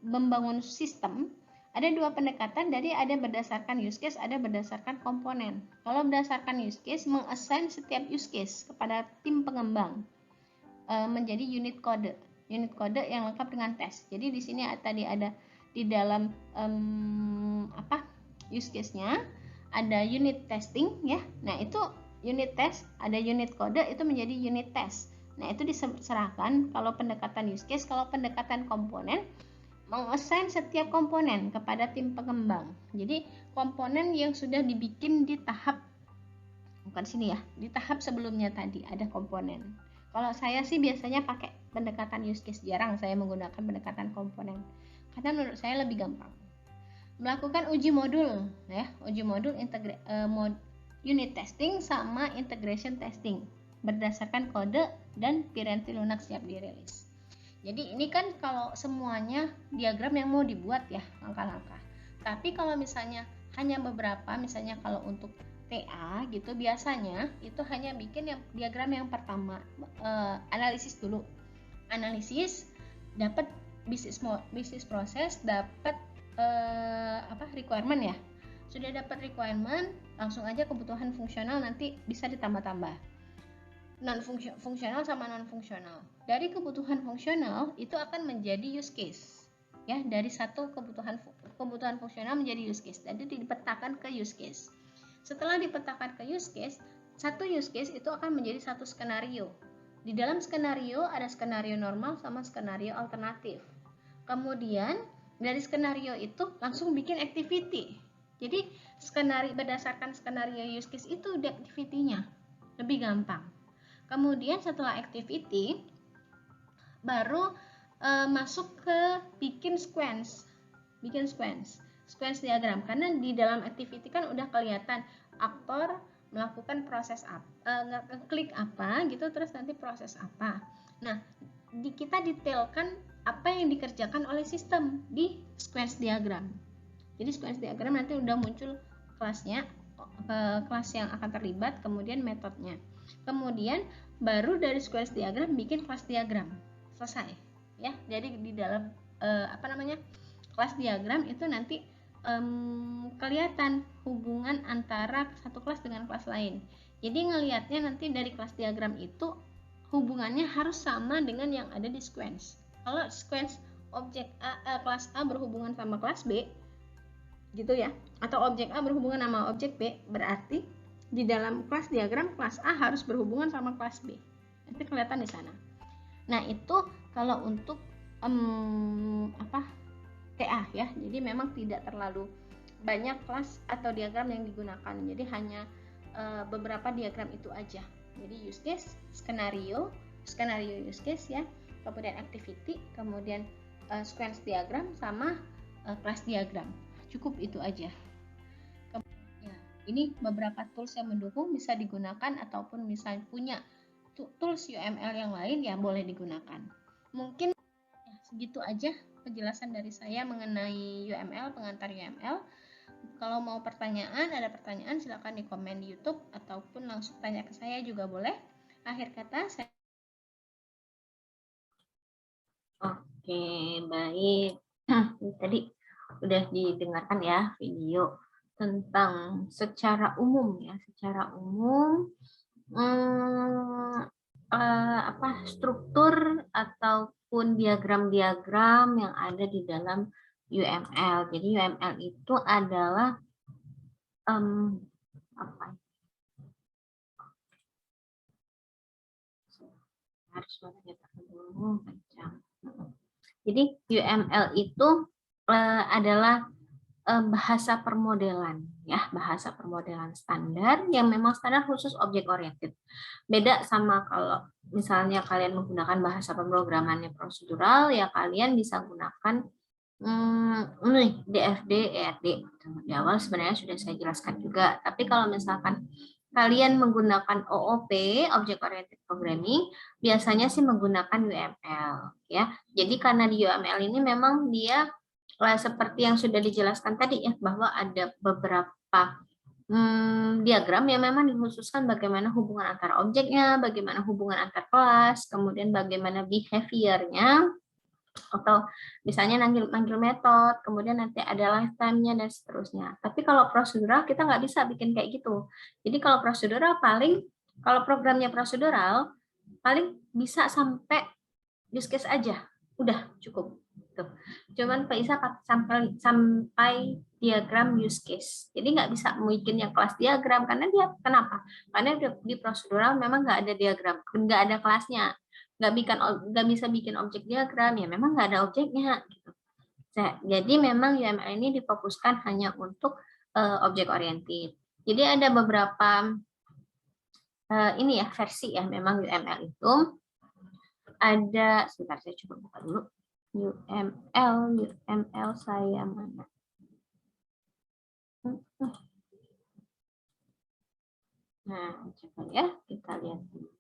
A: membangun sistem. Ada dua pendekatan, dari ada berdasarkan use case, ada berdasarkan komponen. Kalau berdasarkan use case, mengassign setiap use case kepada tim pengembang menjadi unit kode yang lengkap dengan tes. Jadi di sini tadi ada di dalam use case-nya ada unit testing ya. Nah, itu unit test, ada unit kode itu menjadi unit test. Nah, itu diserahkan kalau pendekatan use case, kalau pendekatan komponen mengassign setiap komponen kepada tim pengembang. Jadi komponen yang sudah dibikin di tahap di tahap sebelumnya tadi ada komponen. Kalau saya sih biasanya pakai pendekatan use case, jarang saya menggunakan pendekatan komponen karena menurut saya lebih gampang. Melakukan uji modul ya, uji modul unit testing sama integration testing berdasarkan kode dan Piranti Lunak siap dirilis. Jadi ini kan kalau semuanya diagram yang mau dibuat ya, langkah-langkah. Tapi kalau misalnya hanya beberapa, misalnya kalau untuk TA gitu, biasanya itu hanya bikin yang diagram yang pertama, analisis dulu. Analisis dapat bisnis proses, dapat requirement ya. Sudah dapat requirement, langsung aja kebutuhan fungsional nanti bisa ditambah-tambah. Fungsional sama non fungsional. Dari kebutuhan fungsional itu akan menjadi use case. Ya, dari satu kebutuhan fungsional menjadi use case. Jadi dipetakan ke use case. Setelah dipetakan ke use case, satu use case itu akan menjadi satu skenario. Di dalam skenario ada skenario normal sama skenario alternatif. Kemudian dari skenario itu langsung bikin activity. Jadi berdasarkan skenario use case itu udah activity-nya lebih gampang. Kemudian setelah activity baru masuk ke bikin sequence diagram, karena di dalam activity kan udah kelihatan aktor melakukan proses klik apa gitu, terus nanti proses apa. Nah, kita detailkan apa yang dikerjakan oleh sistem di sequence diagram. Jadi sequence diagram nanti udah muncul kelasnya, kelas yang akan terlibat, kemudian metodenya. Kemudian baru dari sequence diagram bikin kelas diagram. Selesai ya. Jadi di dalam kelas diagram itu nanti kelihatan hubungan antara satu kelas dengan kelas lain. Jadi ngelihatnya nanti dari kelas diagram itu hubungannya harus sama dengan yang ada di sequence. Kalau sequence objek kelas A berhubungan sama kelas B gitu ya, atau objek A berhubungan sama objek B, berarti di dalam kelas diagram kelas A harus berhubungan sama kelas B. Nanti kelihatan di sana. Nah, itu kalau untuk TA ya. Jadi memang tidak terlalu banyak kelas atau diagram yang digunakan. Jadi hanya beberapa diagram itu aja. Jadi use case, skenario use case ya, kemudian activity, kemudian sequence diagram sama kelas diagram. Cukup itu aja. Ya, ini beberapa tools yang mendukung bisa digunakan, ataupun misalnya punya tools UML yang lain ya boleh digunakan. Mungkin ya, segitu aja penjelasan dari saya mengenai UML, pengantar UML. Kalau mau ada pertanyaan silakan di komen di YouTube ataupun langsung tanya ke saya juga boleh. Akhir kata saya.
B: Oke, baik. Tadi udah didengarkan ya video tentang secara umum ya,
A: struktur ataupun diagram-diagram yang ada di dalam UML. Jadi UML itu adalah Jadi UML itu adalah bahasa permodelan, ya, bahasa permodelan standar yang memang standar khusus objek oriented. Beda sama kalau misalnya kalian menggunakan bahasa pemrogramannya prosedural, ya kalian bisa gunakan DFD, ERD. Di awal sebenarnya sudah saya jelaskan juga. Tapi kalau misalkan kalian menggunakan OOP, Object Oriented Programming, biasanya sih menggunakan UML, ya. Jadi karena di UML ini memang dia seperti yang sudah dijelaskan tadi ya, bahwa ada beberapa diagram yang memang dikhususkan bagaimana hubungan antara objeknya, bagaimana hubungan antar kelas, kemudian bagaimana behavior-nya, atau misalnya manggil metode, kemudian nanti ada lifetime-nya dan seterusnya. Tapi kalau prosedural kita nggak bisa bikin kayak gitu. Jadi kalau prosedural kalau programnya prosedural paling bisa sampai use case aja, udah cukup. Tuh. Cuman bisa sampai diagram use case. Jadi nggak bisa bikin yang kelas diagram karena dia kenapa? Karena di prosedural memang nggak ada diagram, nggak ada kelasnya. Nggak bisa bikin objek diagram, ya memang nggak ada objeknya gitu. Jadi memang UML ini difokuskan hanya untuk objek oriented. Jadi ada beberapa ini ya versi ya, memang UML itu ada, sebentar saya coba buka dulu. UML saya mana? Nah, coba ya kita lihat dulu.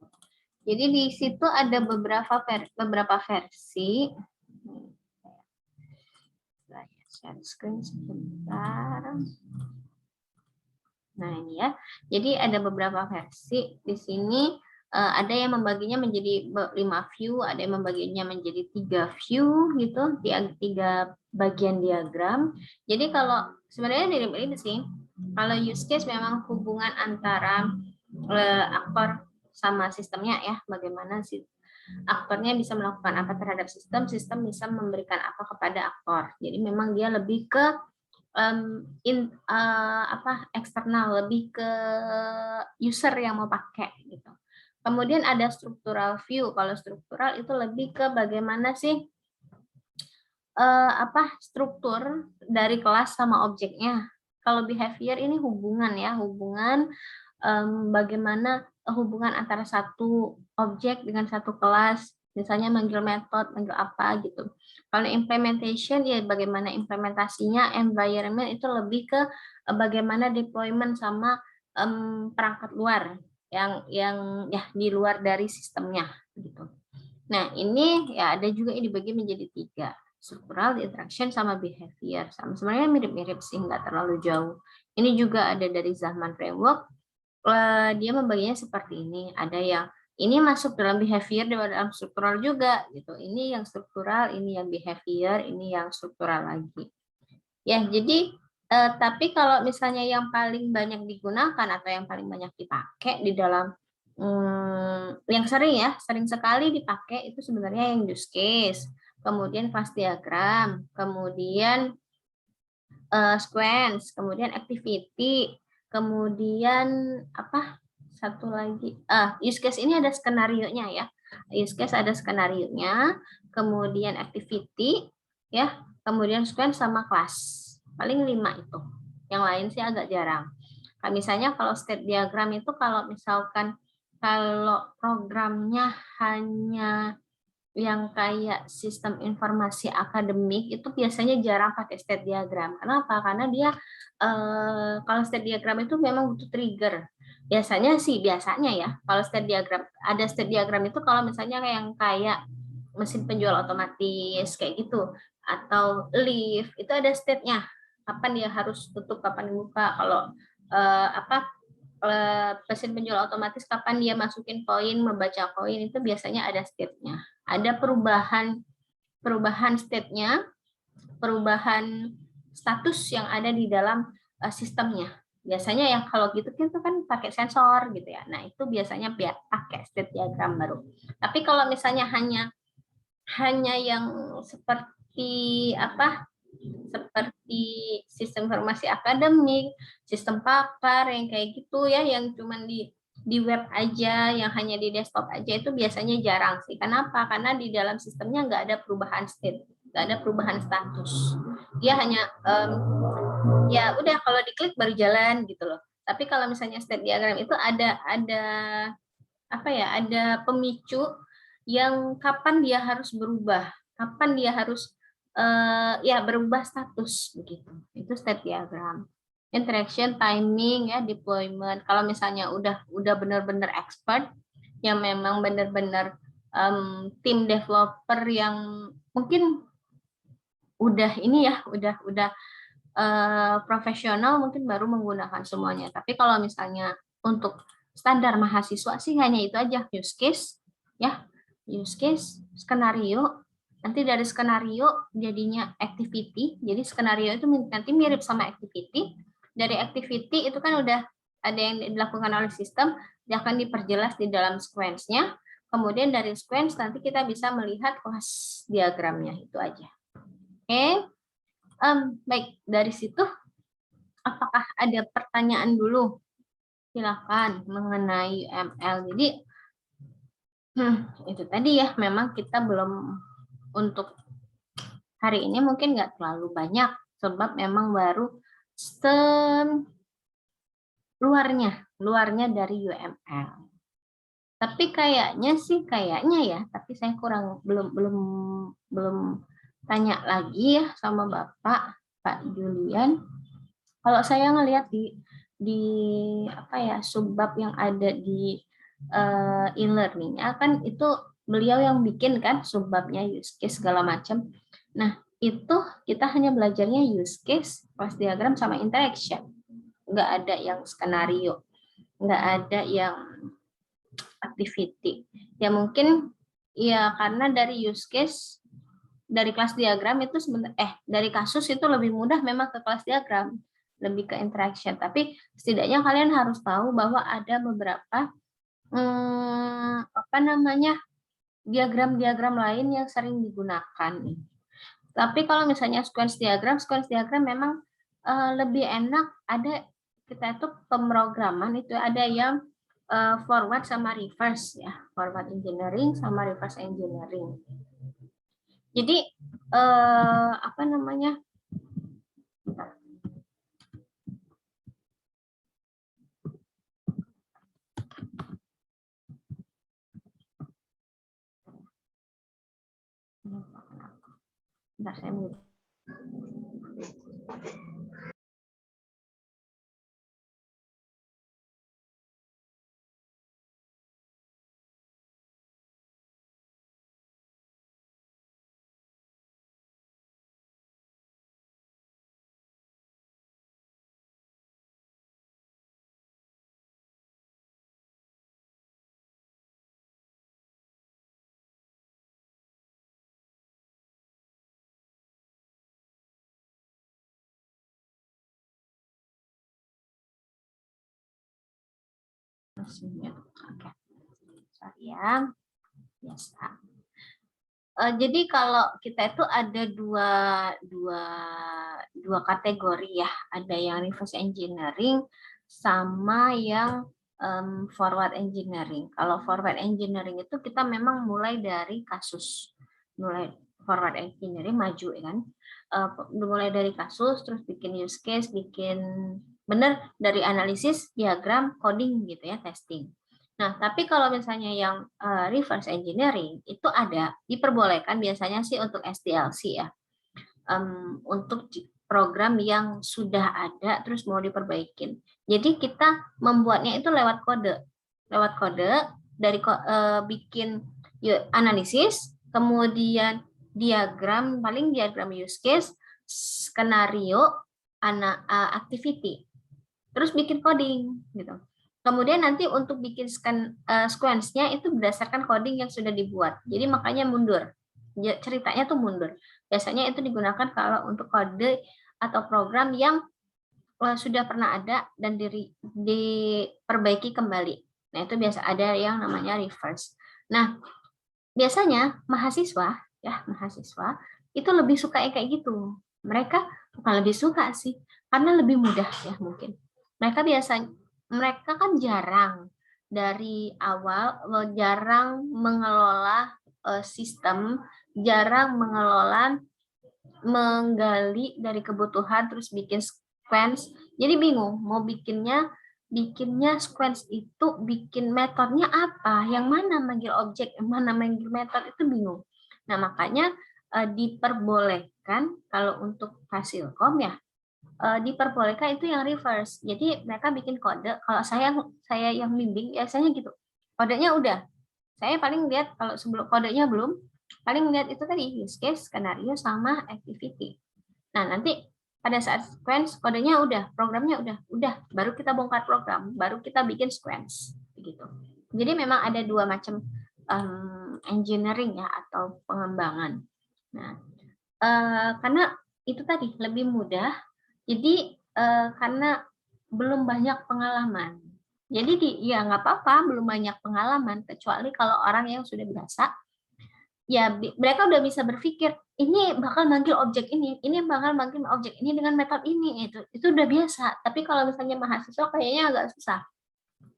A: Jadi di situ ada beberapa versi. Saya share screen sebentar. Nah ini ya. Jadi ada beberapa versi di sini. Ada yang membaginya menjadi 5 view, ada yang membaginya menjadi 3 view gitu, 3 bagian diagram. Jadi kalau sebenarnya mirip-mirip sih. Kalau use case memang hubungan antara aktor sama sistemnya ya, bagaimana sih aktornya bisa melakukan apa terhadap sistem bisa memberikan apa kepada aktor. Jadi memang dia lebih ke eksternal, lebih ke user yang mau pakai gitu. Kemudian ada struktural view. Kalau struktural itu lebih ke bagaimana sih struktur dari kelas sama objeknya. Kalau behavior ini hubungan ya, bagaimana hubungan antara satu objek dengan satu kelas, misalnya manggil metode, manggil apa gitu. Kalau implementation ya bagaimana implementasinya, environment itu lebih ke bagaimana deployment sama perangkat luar yang ya di luar dari sistemnya gitu. Nah ini ya ada juga ini dibagi menjadi 3, struktural, interaction, sama behavior. Sama sebenarnya mirip-mirip sih, nggak terlalu jauh. Ini juga ada dari Zahman Framework. Dia membaginya seperti ini. Ada yang ini masuk dalam behavior, dalam struktural juga gitu. Ini yang struktural, ini yang behavior, ini yang struktural lagi. Ya jadi tapi kalau misalnya yang paling banyak digunakan atau yang paling banyak dipakai di dalam yang sering sekali dipakai itu sebenarnya yang use case, kemudian class diagram, kemudian sequence, kemudian activity, kemudian satu lagi use case ini ada skenario-nya ya. Use case ada skenario-nya, kemudian activity ya, kemudian sequence sama class. Paling 5 itu. Yang lain sih agak jarang. Nah, misalnya kalau state diagram itu kalau misalkan kalau programnya hanya yang kayak sistem informasi akademik itu biasanya jarang pakai state diagram. Kenapa? Karena dia kalau state diagram itu memang butuh trigger. Biasanya ya kalau state diagram ada state diagram itu kalau misalnya yang kayak mesin penjual otomatis kayak gitu atau lift itu ada state-nya. Kapan dia harus tutup, kapan dibuka. Kalau mesin penjual otomatis kapan dia masukin koin, membaca koin itu biasanya ada state-nya. Ada perubahan state-nya, perubahan status yang ada di dalam sistemnya.
B: Biasanya yang kalau gitu kan pakai sensor gitu ya. Nah, itu biasanya pakai state diagram baru. Tapi kalau misalnya hanya yang seperti apa? Seperti sistem informasi akademik, sistem pakar yang kayak gitu ya, yang cuman di web aja, yang hanya di desktop aja, itu biasanya jarang sih. Kenapa? Karena di dalam sistemnya nggak ada perubahan state, nggak ada perubahan status. Dia hanya ya udah kalau diklik baru jalan gitu loh. Tapi kalau misalnya state diagram itu ada apa ya? Ada pemicu yang kapan dia harus berubah, kapan dia harus ya berubah status begitu. Itu state diagram. Interaction, timing, ya, deployment. Kalau misalnya udah benar-benar expert, yang memang benar-benar tim developer yang mungkin udah ini ya, udah profesional, mungkin baru menggunakan semuanya. Tapi kalau misalnya untuk standar mahasiswa sih hanya itu aja, use case, ya, use case, skenario. Nanti dari skenario jadinya activity. Jadi skenario itu nanti mirip sama activity. Dari activity itu kan udah ada yang dilakukan oleh sistem, dia akan diperjelas di dalam sequence-nya. Kemudian dari sequence nanti kita bisa melihat kelas diagramnya, itu aja. Oke. Baik, dari situ apakah ada pertanyaan dulu? Silakan mengenai UML. Jadi itu tadi ya, memang kita belum, untuk hari ini mungkin nggak terlalu banyak, sebab memang baru luarnya dari UML. Tapi kayaknya ya, tapi saya belum tanya lagi ya sama Pak Julian. Kalau saya ngelihat di apa ya, subbab yang ada di e-learning-nya kan itu beliau yang bikin kan subbabnya, use case segala macam. Nah, itu kita hanya belajarnya use case, class diagram sama interaction. Nggak ada yang skenario, nggak ada yang activity. Ya mungkin ya karena dari use case, dari kelas diagram itu dari kasus itu lebih mudah memang ke kelas diagram, lebih ke interaction. Tapi setidaknya kalian harus tahu bahwa ada beberapa diagram-diagram lain yang sering digunakan. Tapi kalau misalnya sequence diagram memang lebih enak. Ada kita itu pemrograman itu ada yang forward sama reverse ya, forward engineering sama reverse engineering. Jadi bentar, saya mau Oke. Sorry ya. Biasa. Jadi kalau kita itu ada dua kategori ya, ada yang reverse engineering sama yang forward engineering. Kalau forward engineering itu kita memang mulai dari kasus, mulai forward engineering maju kan, mulai dari kasus, terus bikin use case, bikin benar dari analisis, diagram, coding gitu ya, testing. Nah, tapi kalau misalnya yang reverse engineering itu ada, diperbolehkan biasanya sih untuk SDLC ya, untuk program yang sudah ada terus mau diperbaikin. Jadi kita membuatnya itu lewat kode dari bikin analisis, kemudian diagram, paling diagram use case, skenario, activity, terus bikin coding gitu. Kemudian nanti untuk bikin sequence-nya itu berdasarkan coding yang sudah dibuat. Jadi makanya mundur. Ceritanya tuh mundur. Biasanya itu digunakan kalau untuk kode atau program yang sudah pernah ada dan diperbaiki kembali. Nah, itu biasa ada yang namanya reverse. Nah, biasanya mahasiswa itu lebih suka kayak gitu. Mereka bukan lebih suka sih, karena lebih mudah ya mungkin. Mereka kan jarang dari awal, jarang mengelola sistem, jarang menggali dari kebutuhan terus bikin sequence. Jadi bingung mau bikinnya sequence itu bikin metodenya apa, yang mana manggil objek, yang mana manggil metode, itu bingung. Nah, makanya diperbolehkan kalau untuk Fasilkom ya, diperbolehkan itu yang reverse. Jadi mereka bikin kode, kalau saya yang bimbing biasanya gitu. Kodenya udah. Saya paling lihat kalau sebelum kodenya belum, paling lihat itu tadi use case, skenario sama activity. Nah, nanti pada saat sequence kodenya udah, programnya udah, baru kita bongkar program, baru kita bikin sequence begitu. Jadi memang ada dua macam engineering ya atau pengembangan. Nah, karena itu tadi lebih mudah, jadi karena belum banyak pengalaman. Jadi ya nggak apa-apa belum banyak pengalaman, kecuali kalau orang yang sudah biasa, ya mereka udah bisa berpikir ini bakal manggil objek ini bakal manggil objek ini dengan metode ini, itu udah biasa. Tapi kalau misalnya mahasiswa kayaknya agak susah,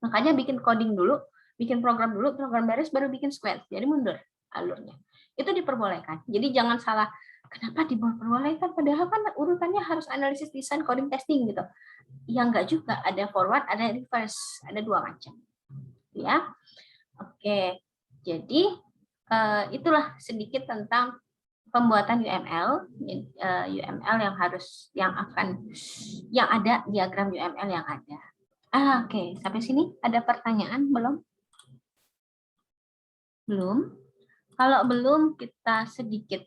B: makanya bikin coding dulu, bikin program dulu, program beres baru bikin sequence, jadi mundur alurnya. Itu diperbolehkan, jadi jangan salah, kenapa diperbolehkan padahal kan urutannya harus analisis, desain, coding, testing gitu. Ya enggak juga, ada forward, ada reverse, ada dua macam ya. Oke, jadi itulah sedikit tentang pembuatan UML yang ada diagram UML yang ada. Oke, sampai sini ada pertanyaan belum? Belum. Kalau belum kita sedikit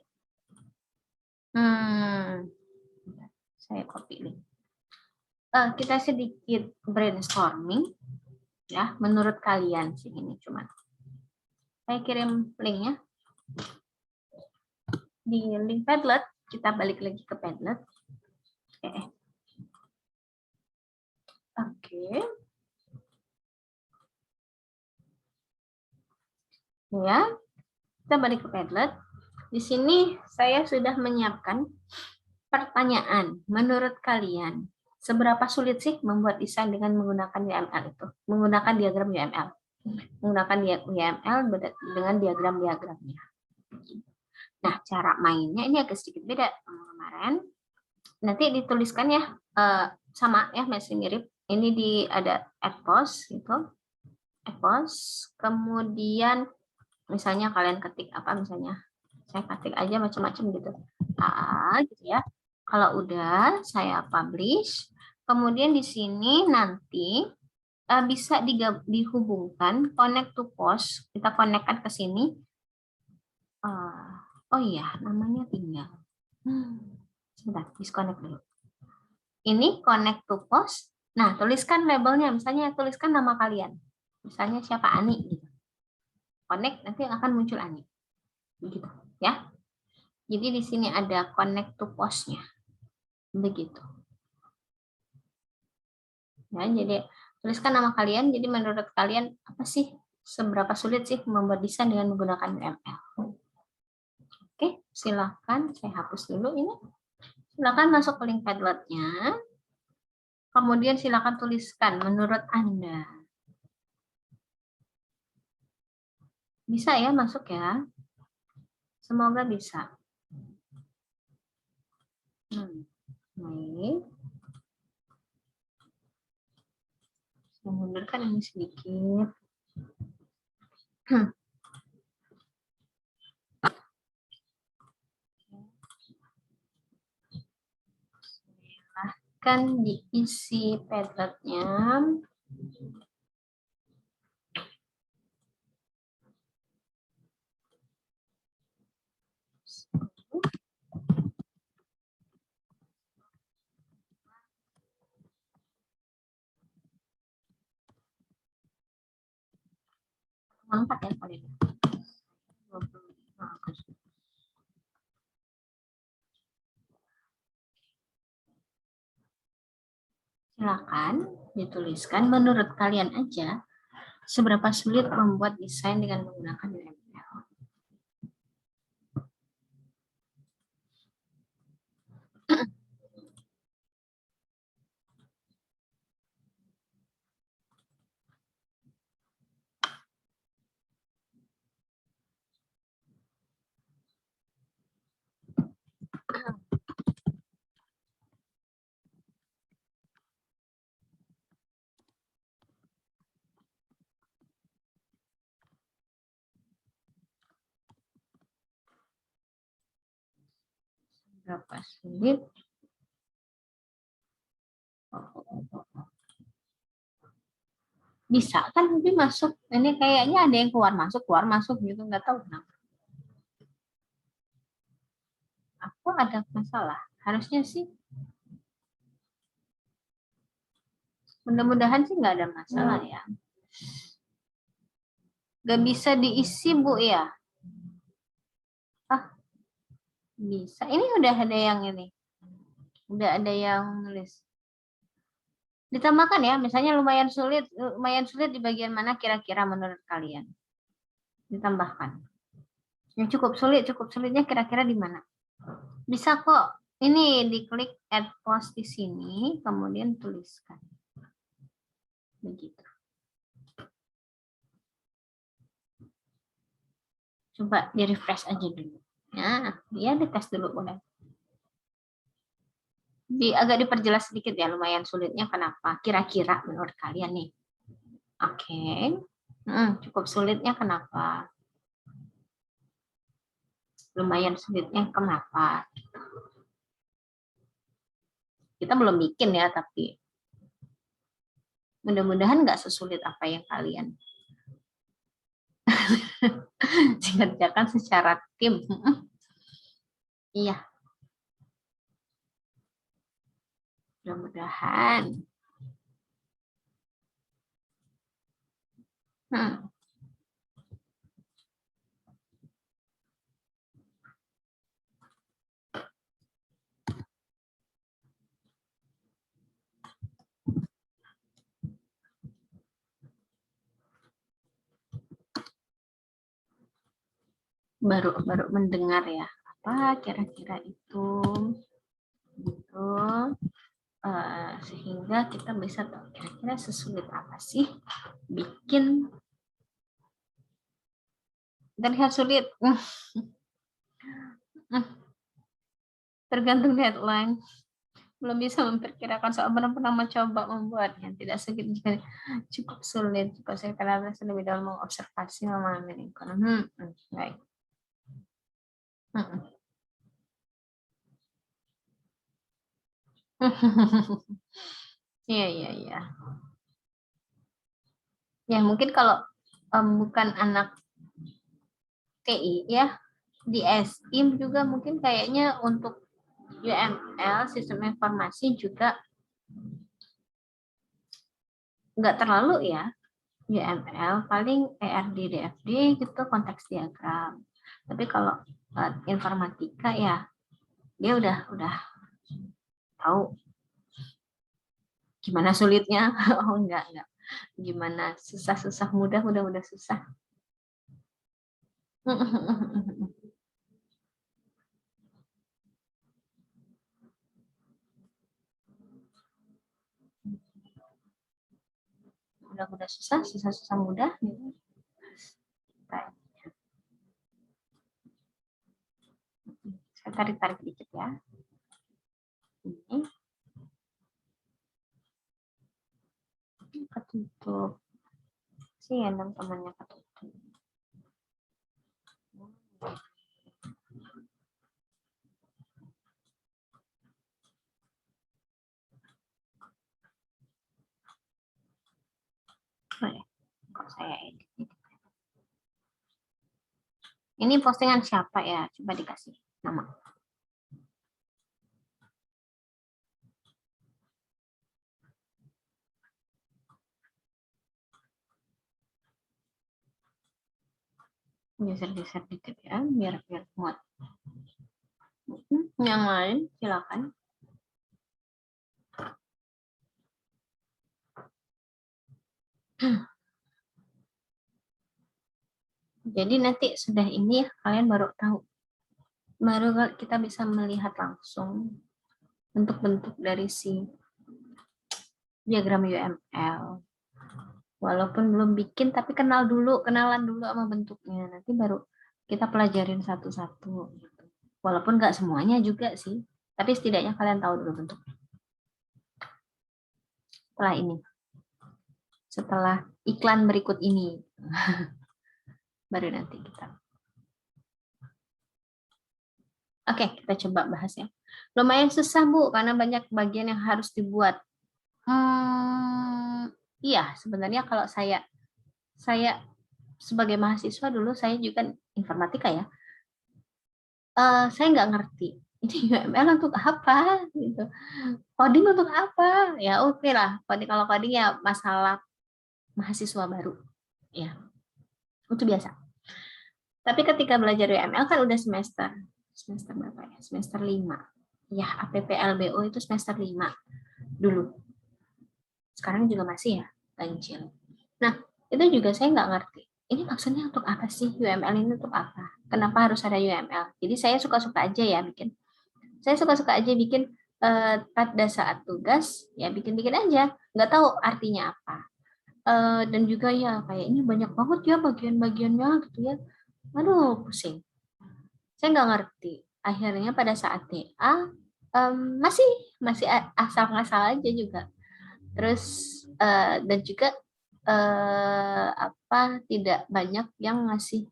B: saya copy link. Kita sedikit brainstorming ya, menurut kalian sih ini cuman. Saya kirim linknya di link Padlet. Kita balik lagi ke Padlet. Oke. Ya, kita balik ke Padlet. Di sini saya sudah menyiapkan pertanyaan. Menurut kalian, seberapa sulit sih membuat desain dengan menggunakan UML itu? Menggunakan diagram UML. Menggunakan UML dengan diagram-diagramnya. Nah, cara mainnya ini agak sedikit beda sama kemarin. Nanti dituliskan ya, sama ya, masih mirip. Ini ada @post gitu. @post, kemudian misalnya kalian ketik apa, misalnya saya ketik aja macam-macam gitu. Gitu ya. Kalau udah saya publish, kemudian di sini nanti bisa dihubungkan connect to post, kita connect-kan ke sini. Oh iya, namanya tinggal. Sebentar, disconnect dulu. Ini connect to post. Nah, tuliskan labelnya, misalnya tuliskan nama kalian. Misalnya siapa, Ani gitu. Connect, nanti akan muncul Ani. Begitu, ya. Jadi di sini ada connect to post-nya. Begitu. Ya, jadi tuliskan nama kalian. Jadi menurut kalian apa sih, seberapa sulit sih membuat desain dengan menggunakan UML? Oke, silakan saya hapus dulu ini. Silakan masuk ke link Padlet-nya. Kemudian silakan tuliskan menurut Anda. Bisa ya masuk ya? Semoga bisa. Baik. Saya mundurkan ini sedikit. Silahkan diisi Padlet-nya. Empat ya kalau itu. 25 Agustus. silakan dituliskan menurut kalian aja seberapa sulit membuat desain dengan menggunakan UML. Berapa sulit? Bisa kan nanti masuk. Ini kayaknya ada yang keluar masuk gitu, nggak tahu kenapa. Aku ada masalah. Harusnya sih. Mudah-mudahan sih nggak ada masalah ya. Nggak bisa diisi Bu ya? Ah, bisa. Ini udah ada yang ini. Udah ada yang nulis. Ditambahkan ya, misalnya lumayan sulit di bagian mana kira-kira menurut kalian? Ditambahkan. Yang cukup sulitnya kira-kira di mana? Bisa kok. Ini diklik add post di sini, kemudian tuliskan. Begitu. Coba di refresh aja dulu. Nah, dia dites dulu boleh. Agak diperjelas sedikit ya, lumayan sulitnya kenapa? Kira-kira menurut kalian nih. Oke. Cukup sulitnya kenapa? Lumayan sulitnya kenapa? Kita belum bikin ya, tapi mudah-mudahan nggak sesulit apa yang kalian dikerjakan secara tim. Iya. Mudah-mudahan. Baru mendengar ya. Apa kira-kira itu? Gitu. Sehingga kita bisa tahu kira-kira sesulit apa sih bikin terlihat sulit. Tergantung deadline. Belum bisa memperkirakan soal pernah mencoba membuatnya. Tidak sedikit cukup sulit. Jika saya karena lebih dalam mengobservasi memahami lingkungan. Baik. Iya. Ya mungkin kalau bukan anak TI ya, di SIM juga mungkin kayaknya untuk UML, sistem informasi juga nggak terlalu ya. UML paling ERD, DFD gitu, konteks diagram. Tapi kalau informatika ya dia udah tahu gimana sulitnya. Oh enggak. Gimana susah mudah susah. Mudah susah mudah gitu. Saya tarik dikit ya. Ini ketutup. Si enam temannya ketutup. Boleh. Kok saya edit. Ini postingan siapa ya? Coba dikasih nama. Geser dikit ya, biar muat. Yang lain silakan. Jadi nanti sudah ini kalian baru tahu. Baru kita bisa melihat langsung bentuk-bentuk dari si diagram UML. Walaupun belum bikin, tapi kenalan dulu sama bentuknya. Nanti baru kita pelajarin satu-satu. Walaupun nggak semuanya juga sih, tapi setidaknya kalian tahu dulu bentuknya. Setelah ini, setelah iklan berikut ini, baru nanti kita. Oke, kita coba bahas ya. Lumayan susah Bu, karena banyak bagian yang harus dibuat. Iya, sebenarnya kalau saya sebagai mahasiswa dulu, saya juga informatika ya. Saya nggak ngerti ini UML untuk apa gitu, coding untuk apa ya. Oke lah, kalau coding ya masalah mahasiswa baru ya, itu biasa. Tapi ketika belajar UML kan udah semester berapa ya, semester 5 ya, APPLBO itu semester 5 dulu, sekarang juga masih ya, lanjut. Nah itu juga saya nggak ngerti ini maksudnya untuk apa sih, UML ini untuk apa, kenapa harus ada UML. Jadi saya suka-suka aja ya bikin. Saya suka-suka aja bikin pada saat tugas ya, bikin-bikin aja, nggak tahu artinya apa. Dan juga ya kayak ini banyak banget ya bagian-bagiannya gitu ya. Aduh pusing. Saya nggak ngerti. Akhirnya pada saat TA masih asal-ngasal aja juga. Terus dan juga tidak banyak yang ngasih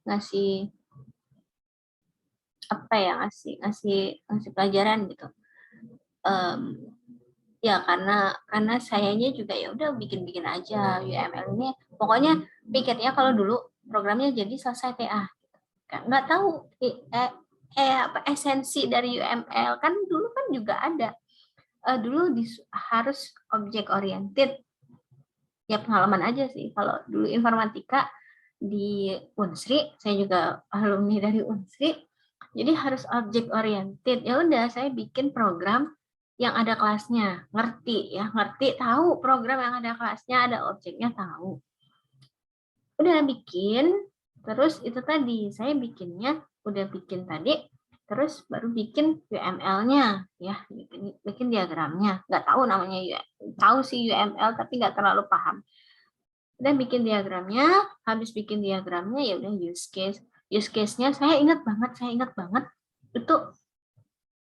B: apa ya, ngasih pelajaran gitu. Ya karena sayanya juga ya udah bikin aja UML ini. Pokoknya pikirnya kalau dulu programnya jadi selesai TA. Nggak tahu apa esensi dari UML. Kan dulu kan juga ada. Dulu harus object oriented. Ya pengalaman aja sih. Kalau dulu informatika di Unsri, saya juga alumni dari Unsri, jadi harus object oriented. Ya udah saya bikin program yang ada kelasnya, ngerti, tahu program yang ada kelasnya, ada objeknya, tahu. Udah bikin, terus itu tadi saya udah bikin tadi, terus baru bikin UML-nya, ya, bikin diagramnya. Nggak tahu namanya, tahu sih UML tapi nggak terlalu paham. Udah bikin diagramnya, habis bikin diagramnya ya udah use case. Use case-nya saya ingat banget itu.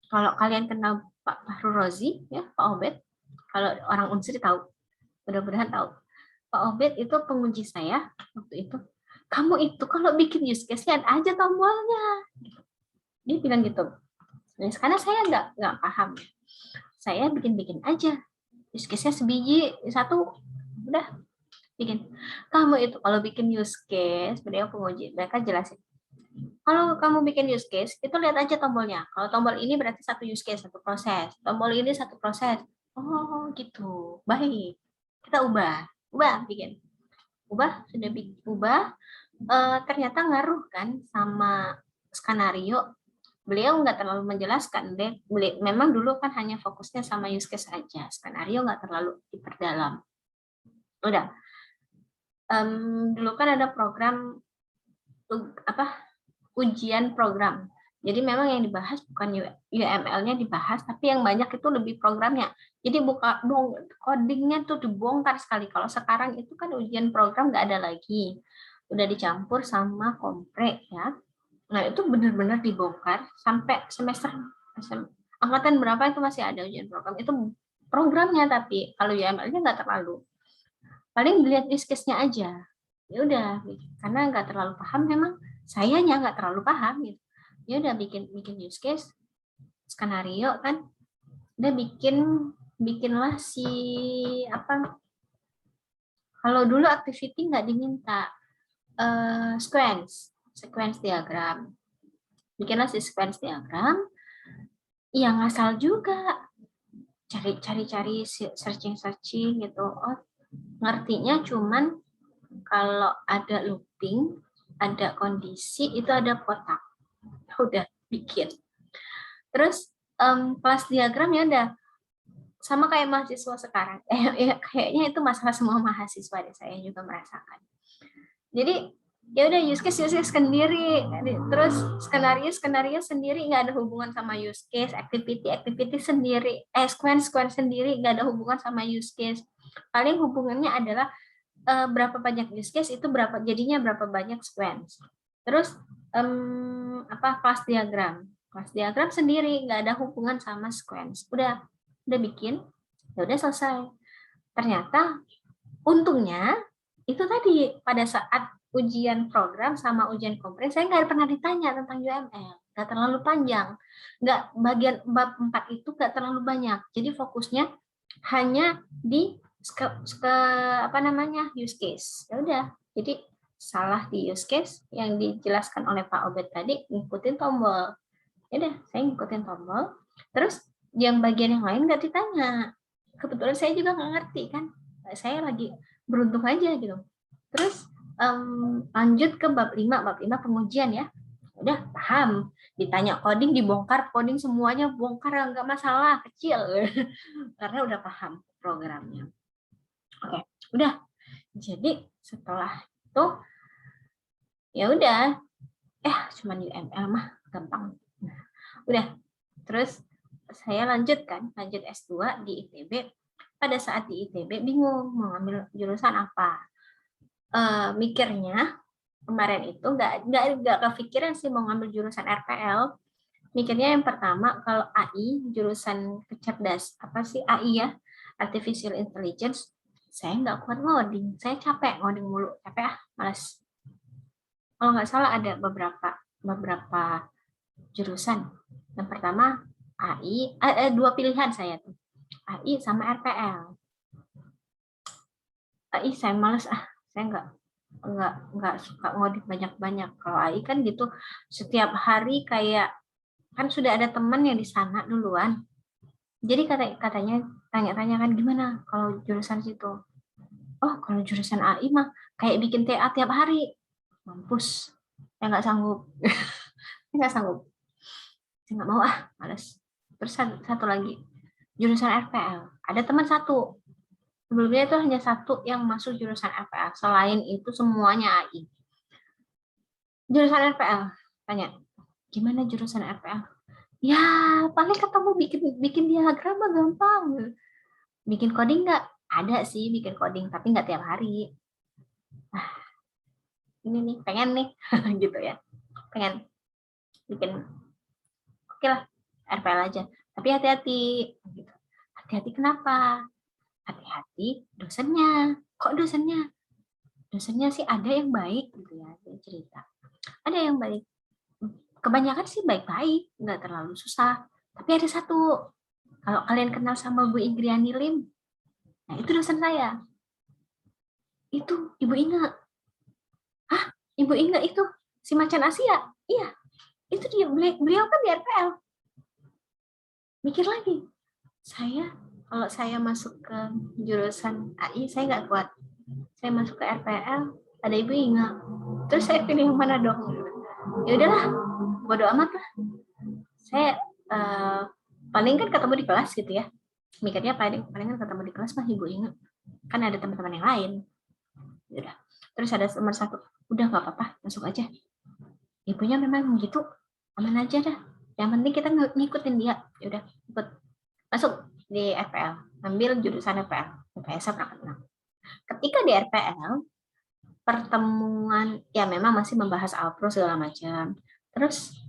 B: Kalau kalian kenal Pak Fahru Rozi, ya Pak Obed, kalau orang Unsri tahu, mudah-mudahan tahu. Pak Obed itu pengunci saya waktu itu. Kamu itu kalau bikin use case lihat aja tombolnya. Dia bilang gitu. Nah, karena saya nggak paham. Saya bikin aja. Use case-nya sebiji, satu, udah bikin. Kamu itu kalau bikin use case, beliau penguji, mereka jelasin. Kalau kamu bikin use case, itu lihat aja tombolnya. Kalau tombol ini berarti satu use case, satu proses. Tombol ini satu proses. Oh gitu, baik. Kita ubah bikin. Sudah bikin, ternyata ngaruh kan sama skenario. Beliau nggak terlalu menjelaskan deh. Memang dulu kan hanya fokusnya sama use case aja. Skenario nggak terlalu diperdalam. Udah. Dulu kan ada program ujian program. Jadi memang yang dibahas bukan UML-nya dibahas, tapi yang banyak itu lebih programnya. Jadi codingnya tuh dibongkar sekali. Kalau sekarang itu kan ujian program nggak ada lagi, udah dicampur sama kompre ya. Nah itu benar-benar dibongkar sampai semester angkatan berapa itu masih ada ujian program. Itu programnya, tapi kalau UML-nya nggak terlalu. Paling dilihat use case-nya aja. Ya udah, karena nggak terlalu paham memang. Sayanya nggak terlalu paham gitu. Ya udah bikin use case, skenario kan, udah bikinlah si apa. Kalau dulu activity nggak diminta sequence diagram, bikinlah si sequence diagram. Ya ngasal juga, cari searching gitu. Oh ngertinya cuman kalau ada looping, ada kondisi, itu ada kotak. Udah bikin. Terus kelas diagram ya udah sama kayak mahasiswa sekarang. Ya, kayaknya itu masalah semua mahasiswa deh, saya juga merasakan. Jadi ya udah use case sendiri, terus skenario sendiri, nggak ada hubungan sama use case, activity sendiri, sequence sendiri nggak ada hubungan sama use case. Paling hubungannya adalah berapa banyak use case itu jadinya berapa banyak sequence. Terus class diagram sendiri nggak ada hubungan sama sequence. Udah bikin, ya udah selesai. Ternyata untungnya itu tadi pada saat ujian program sama ujian komprehensif saya nggak pernah ditanya tentang UML, nggak terlalu panjang, nggak bagian bab 4 itu nggak terlalu banyak, jadi fokusnya hanya di use case. Ya udah, jadi salah di use case yang dijelaskan oleh Pak Obed tadi, ngikutin tombol. Ya udah, saya ngikutin tombol. Terus yang bagian yang lain nggak ditanya. Kebetulan saya juga nggak ngerti kan, saya lagi beruntung aja gitu. Terus lanjut ke bab 5 pengujian ya. Udah paham, ditanya coding dibongkar, coding semuanya bongkar, nggak masalah, kecil. Karena udah paham programnya. Oke, udah. Jadi setelah itu ya udah, cuman UML mah gampang. Nah, udah. Terus saya lanjut S2 di ITB. Pada saat di ITB bingung mau ngambil jurusan apa. Mikirnya kemarin itu nggak kepikiran sih mau ngambil jurusan RPL. Mikirnya yang pertama kalau AI, jurusan AI ya, artificial intelligence, saya nggak kuat ngoding, saya capek ngoding mulu, capek malas. Kalau nggak salah ada beberapa jurusan. Yang pertama AI, dua pilihan saya tuh, AI sama RPL. AI saya malas, saya nggak suka ngoding banyak-banyak. Kalau AI kan gitu setiap hari kayak kan sudah ada teman yang di sana duluan. Jadi katanya tanya-tanya kan gimana kalau jurusan situ. Oh, kalau jurusan AI mah kayak bikin TA tiap hari. Mampus. Saya nggak sanggup. Saya nggak mau malas. Terus satu lagi jurusan RPL. Ada teman satu. Sebelumnya itu hanya satu yang masuk jurusan RPL. Selain itu semuanya AI. Jurusan RPL, tanya, gimana jurusan RPL? Ya, paling ketemu bikin diagram mah gampang. Bikin coding nggak? Ada sih bikin coding, tapi nggak tiap hari. Nah, ini nih, pengen nih, gitu ya. Pengen bikin, oke lah, RPL aja. Tapi hati-hati. Gitu. Hati-hati kenapa? Hati-hati dosennya. Kok dosennya? Dosennya sih ada yang baik gitu ya, dia cerita. Ada yang baik. Kebanyakan sih baik-baik, nggak terlalu susah. Tapi ada satu, kalau kalian kenal sama Bu Ingriani Lim, nah itu dosen saya. Itu Ibu Inge. Ibu Inge itu si Macan Asia? Iya, itu dia. Beliau kan di RPL. Mikir lagi, kalau saya masuk ke jurusan AI, saya nggak kuat. Saya masuk ke RPL, ada Ibu Inge. Terus saya pilih yang mana dong? Ya udahlah, bodo amat lah. Saya paling kan ketemu di kelas gitu ya. Mikirnya paling kan ketemu di kelas mah Ibu Inge. Kan ada teman-teman yang lain. Ya udah. Terus ada nomor satu, udah nggak apa-apa, masuk aja. Ibunya memang begitu, aman aja dah. Yang penting kita ngikutin dia. Ya udah, ikut. Masuk di RPL, ambil jurusan RPL. UPS berangkat 6. Ketika di RPL, pertemuan ya memang masih membahas Alpro segala macam. Terus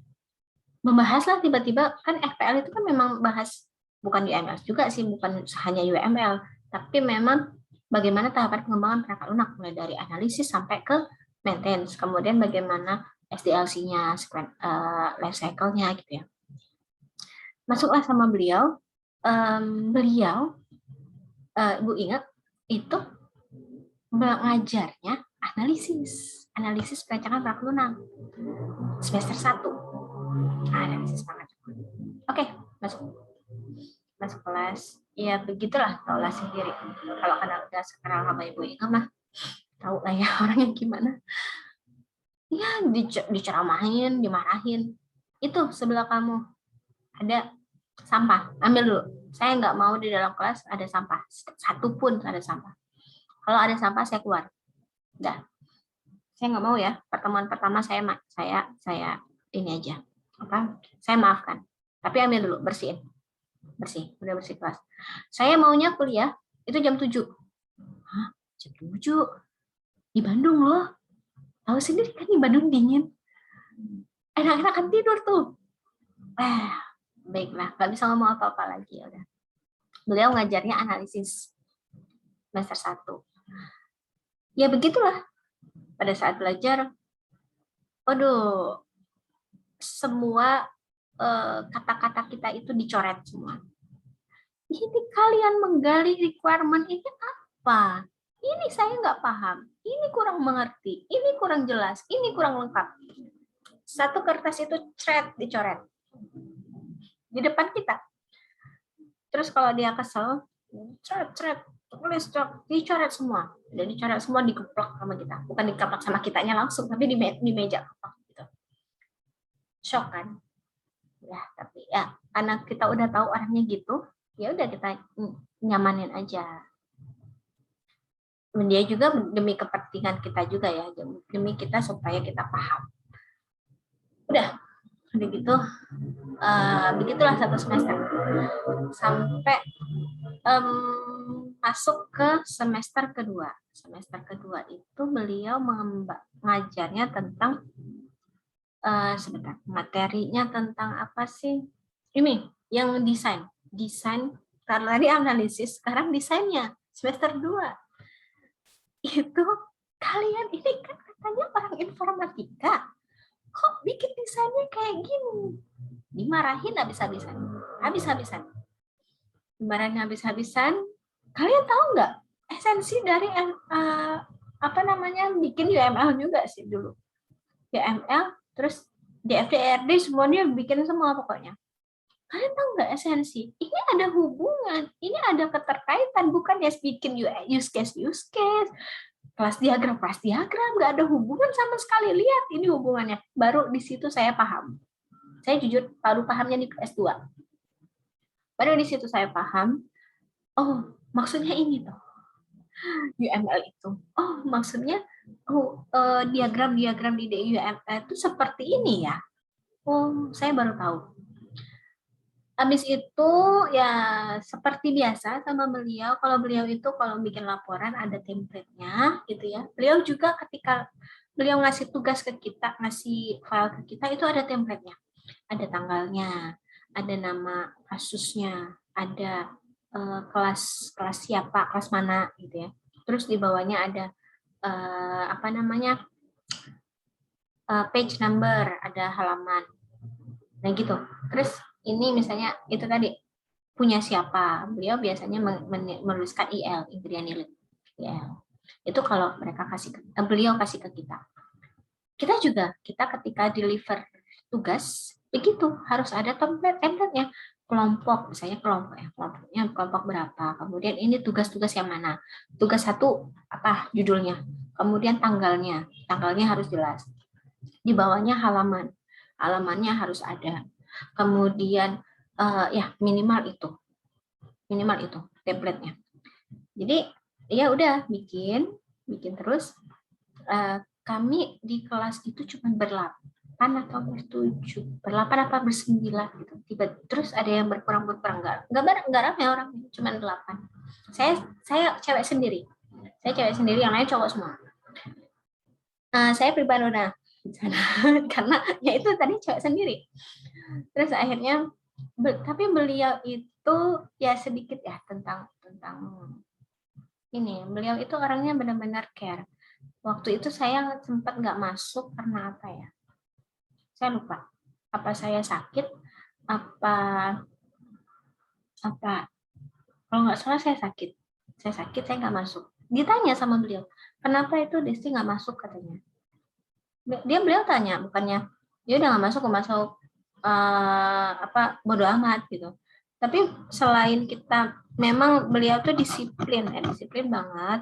B: membahaslah tiba-tiba kan RPL itu kan memang bahas bukan UML juga sih, bukan hanya UML, tapi memang bagaimana tahapan pengembangan perangkat lunak mulai dari analisis sampai ke maintenance, kemudian bagaimana SDLC-nya, life cycle-nya gitu ya. Masuklah sama beliau, Ibu Inge itu mengajarnya analisis perancangan perangkat lunak semester 1. Analisis perangkat lunak. Oke, masuk kelas. Ya begitulah, taulah sendiri. Kalau udah kenal sama Ibu Inge mah tahu lah ya orangnya gimana. Ya diceramahin, dimarahin. Itu sebelah kamu ada sampah, ambil dulu. Saya nggak mau di dalam kelas ada sampah, satu pun ada sampah. Kalau ada sampah saya keluar. Udah, saya nggak mau ya. Pertemuan pertama saya ini aja, saya maafkan. Tapi ambil dulu, bersihin, udah bersih kelas. Saya maunya kuliah itu jam 7. Hah, jam 7 di Bandung loh. Tahu sendiri kan di Bandung dingin. Enak-enak kan tidur tuh. Baiklah, nggak bisa ngomong apa-apa lagi. Udah. Beliau ngajarnya analisis semester 1. Ya begitulah. Pada saat belajar, aduh, semua kata-kata kita itu dicoret semua. Ini kalian menggali requirement ini apa? Ini saya nggak paham. Ini kurang mengerti. Ini kurang jelas. Ini kurang lengkap. Satu kertas itu dicoret di depan kita. Terus kalau dia kesel, tulis dicoret semua. Dan dicoret semua, dikeplok sama kita. Bukan dikeplok sama kitanya langsung, tapi di meja keplok gitu. Shock kan? Ya, tapi ya karena kita udah tahu orangnya gitu, ya udah kita nyamanin aja. Dia juga demi kepentingan kita juga ya, demi kita supaya kita paham. Udah begitu, begitulah satu semester sampai masuk ke semester kedua. Semester kedua itu beliau mengajarnya tentang sebentar, materinya tentang apa sih? Ini yang desain. Kalau tadi analisis, sekarang desainnya semester 2. Itu kalian ini kan katanya orang informatika. Kok bikin desainnya kayak gini? Dimarahin habis-habisan. Dimarahin habis-habisan. Kalian tahu nggak esensi dari bikin UML juga sih dulu. UML, terus DFD, semuanya bikin semua pokoknya. Kalian tahu nggak esensi? Ini ada hubungan, ini ada keterkaitan, bukan ya bikin use case. Kelas diagram, nggak ada hubungan sama sekali. Lihat ini hubungannya. Baru di situ saya paham. Saya jujur baru pahamnya di S2. Baru di situ saya paham. Oh, maksudnya ini tuh. UML itu. Oh, maksudnya diagram di UML itu seperti ini ya. Oh, saya baru tahu. Habis itu ya seperti biasa sama beliau, kalau beliau itu kalau bikin laporan ada template-nya gitu ya. Beliau juga ketika beliau ngasih tugas ke kita, ngasih file ke kita itu ada template-nya. Ada tanggalnya, ada nama kasusnya, ada kelas siapa, kelas mana gitu ya. Terus di bawahnya ada page number, ada halaman. Nah gitu. Terus ini misalnya itu tadi punya siapa, beliau biasanya menuliskan IL, Indrian Ilit. Itu kalau beliau kasih ke kita. Kita ketika deliver tugas begitu harus ada template-nya. Kelompok, misalnya kelompoknya kelompok berapa, kemudian ini tugas-tugas yang mana, tugas 1 apa judulnya, kemudian tanggalnya harus jelas, di bawahnya halamannya harus ada, kemudian ya minimal itu template-nya. Jadi ya udah bikin terus. Kami di kelas itu cuma ber-8 atau ber-7, ber-8 apa ber-9 gitu. Terus ada yang berkurang nggak ramai orang, cuma 8. Saya cewek sendiri, yang lain cowok semua. Saya primadona karena ya itu tadi cewek sendiri. Terus akhirnya tapi beliau itu ya sedikit ya tentang ini. Beliau itu orangnya benar-benar care. Waktu itu saya sempat nggak masuk karena apa ya? Saya lupa. Apa saya sakit? Apa? Kalau nggak salah saya sakit. Saya nggak masuk. Ditanya sama beliau, kenapa itu Desti nggak masuk katanya? Beliau tanya, bukannya dia udah nggak masuk, bodo amat gitu. Tapi selain kita, memang beliau tuh disiplin banget.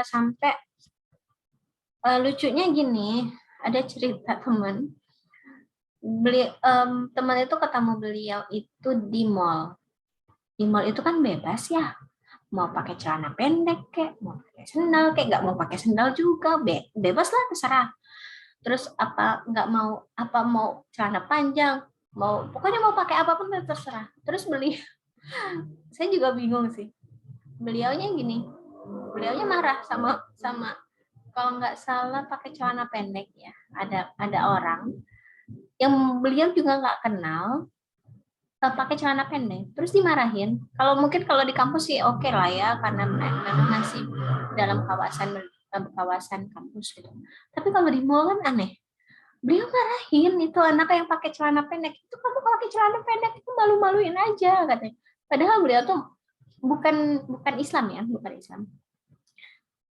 B: Sampai lucunya gini, ada cerita teman. teman itu ketemu beliau itu di mall. Di mall itu kan bebas ya, mau pakai celana pendek kek, mau pakai sendal kek, nggak mau pakai sendal juga, bebas lah, terserah. Terus mau celana panjang, pokoknya mau pakai apapun terserah. Terus saya juga bingung sih. Beliaunya marah sama kalau nggak salah pakai celana pendek ya. Ada orang yang beliau juga nggak kenal pakai celana pendek, terus dimarahin. Mungkin kalau di kampus sih oke lah ya, karena memang masih dalam kawasan kampus gitu. Tapi kalau di mall kan aneh. Beliau marahin itu anak yang pakai celana pendek. Itu kamu kalau pakai celana pendek itu malu-maluin aja katanya. Padahal beliau tuh bukan Islam ya, bukan Islam.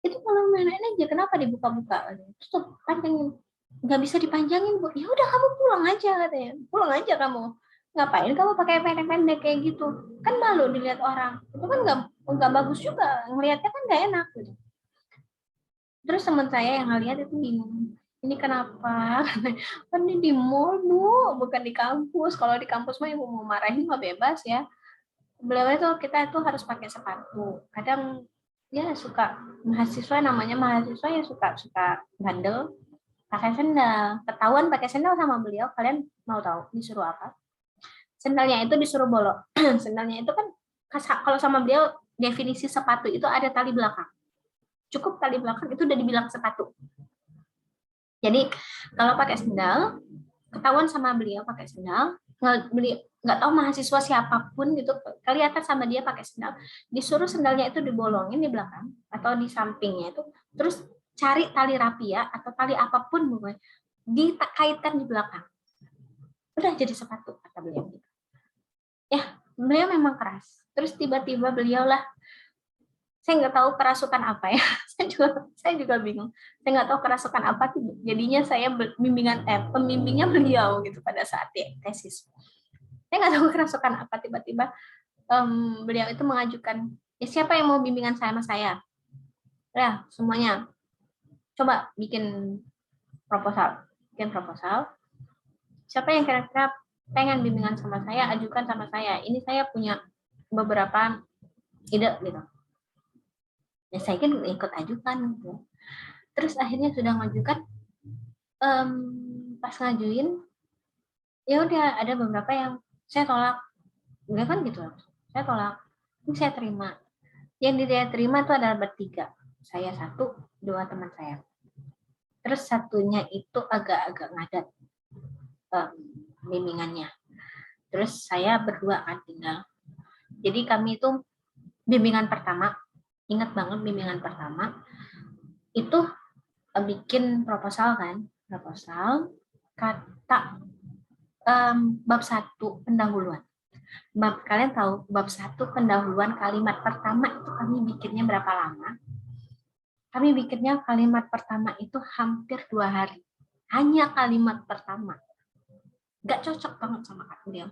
B: Itu malu-maluin aja, kenapa dibuka-buka? Terus tuh panjangin, nggak bisa dipanjangin Bu. Ya udah kamu pulang aja katanya. Pulang aja kamu. Ngapain kamu pakai pendek-pendek kayak gitu? Kan malu dilihat orang. Itu kan nggak bagus juga. Ngelihatnya kan nggak enak gitu. Terus teman saya yang ngeliat itu bingung. Ini kenapa? Kan ini di mall, Bu, bukan di kampus. Kalau di kampus mah ibu mau marahin mah bebas ya. Beliau itu kita itu harus pakai sepatu. Kadang ya suka namanya mahasiswa ya suka bandel pakai sendal. Ketahuan pakai sendal sama beliau, kalian mau tahu disuruh apa? Sendalnya itu disuruh bolong. Sendalnya itu kan kalau sama beliau definisi sepatu itu ada tali belakang. Cukup tali belakang itu udah dibilang sepatu. Jadi kalau pakai sendal, ketahuan sama beliau pakai sendal, nggak tahu mahasiswa siapapun gitu, kelihatan sama dia pakai sendal, disuruh sendalnya itu dibolongin di belakang atau di sampingnya itu, terus cari tali rapia atau tali apapun pokoknya, dikaitkan di belakang. Udah jadi sepatu kata beliau gitu. Ya, beliau memang keras. Terus tiba-tiba beliau lah, saya nggak tahu kerasukan apa ya, saya juga bingung. Saya nggak tahu kerasukan apa, jadinya saya pembimbingnya beliau gitu pada saat tesis. Saya nggak tahu kerasukan apa, tiba-tiba beliau itu mengajukan, ya siapa yang mau bimbingan sama saya? Ya semuanya, coba bikin proposal. Siapa yang kira-kira pengen bimbingan sama saya, ajukan sama saya. Ini saya punya beberapa ide gitu. Ya saya kan ikut ajukan gitu. Terus akhirnya sudah ngajukan, pas ngajuin ya udah ada beberapa yang saya tolak, enggak kan gitu, saya tolak, ini saya terima. Yang dia terima itu adalah bertiga, saya satu, dua teman saya. Terus satunya itu agak-agak ngadat bimbingannya. Terus saya berdua kan tinggal. Jadi kami itu bimbingan pertama, ingat banget bimbingan pertama itu bikin proposal kata bab 1 pendahuluan. Kalian tahu bab 1 pendahuluan kalimat pertama itu kami bikinnya berapa lama? Kami bikinnya kalimat pertama itu hampir 2 hari. Hanya kalimat pertama. Gak cocok banget sama beliau.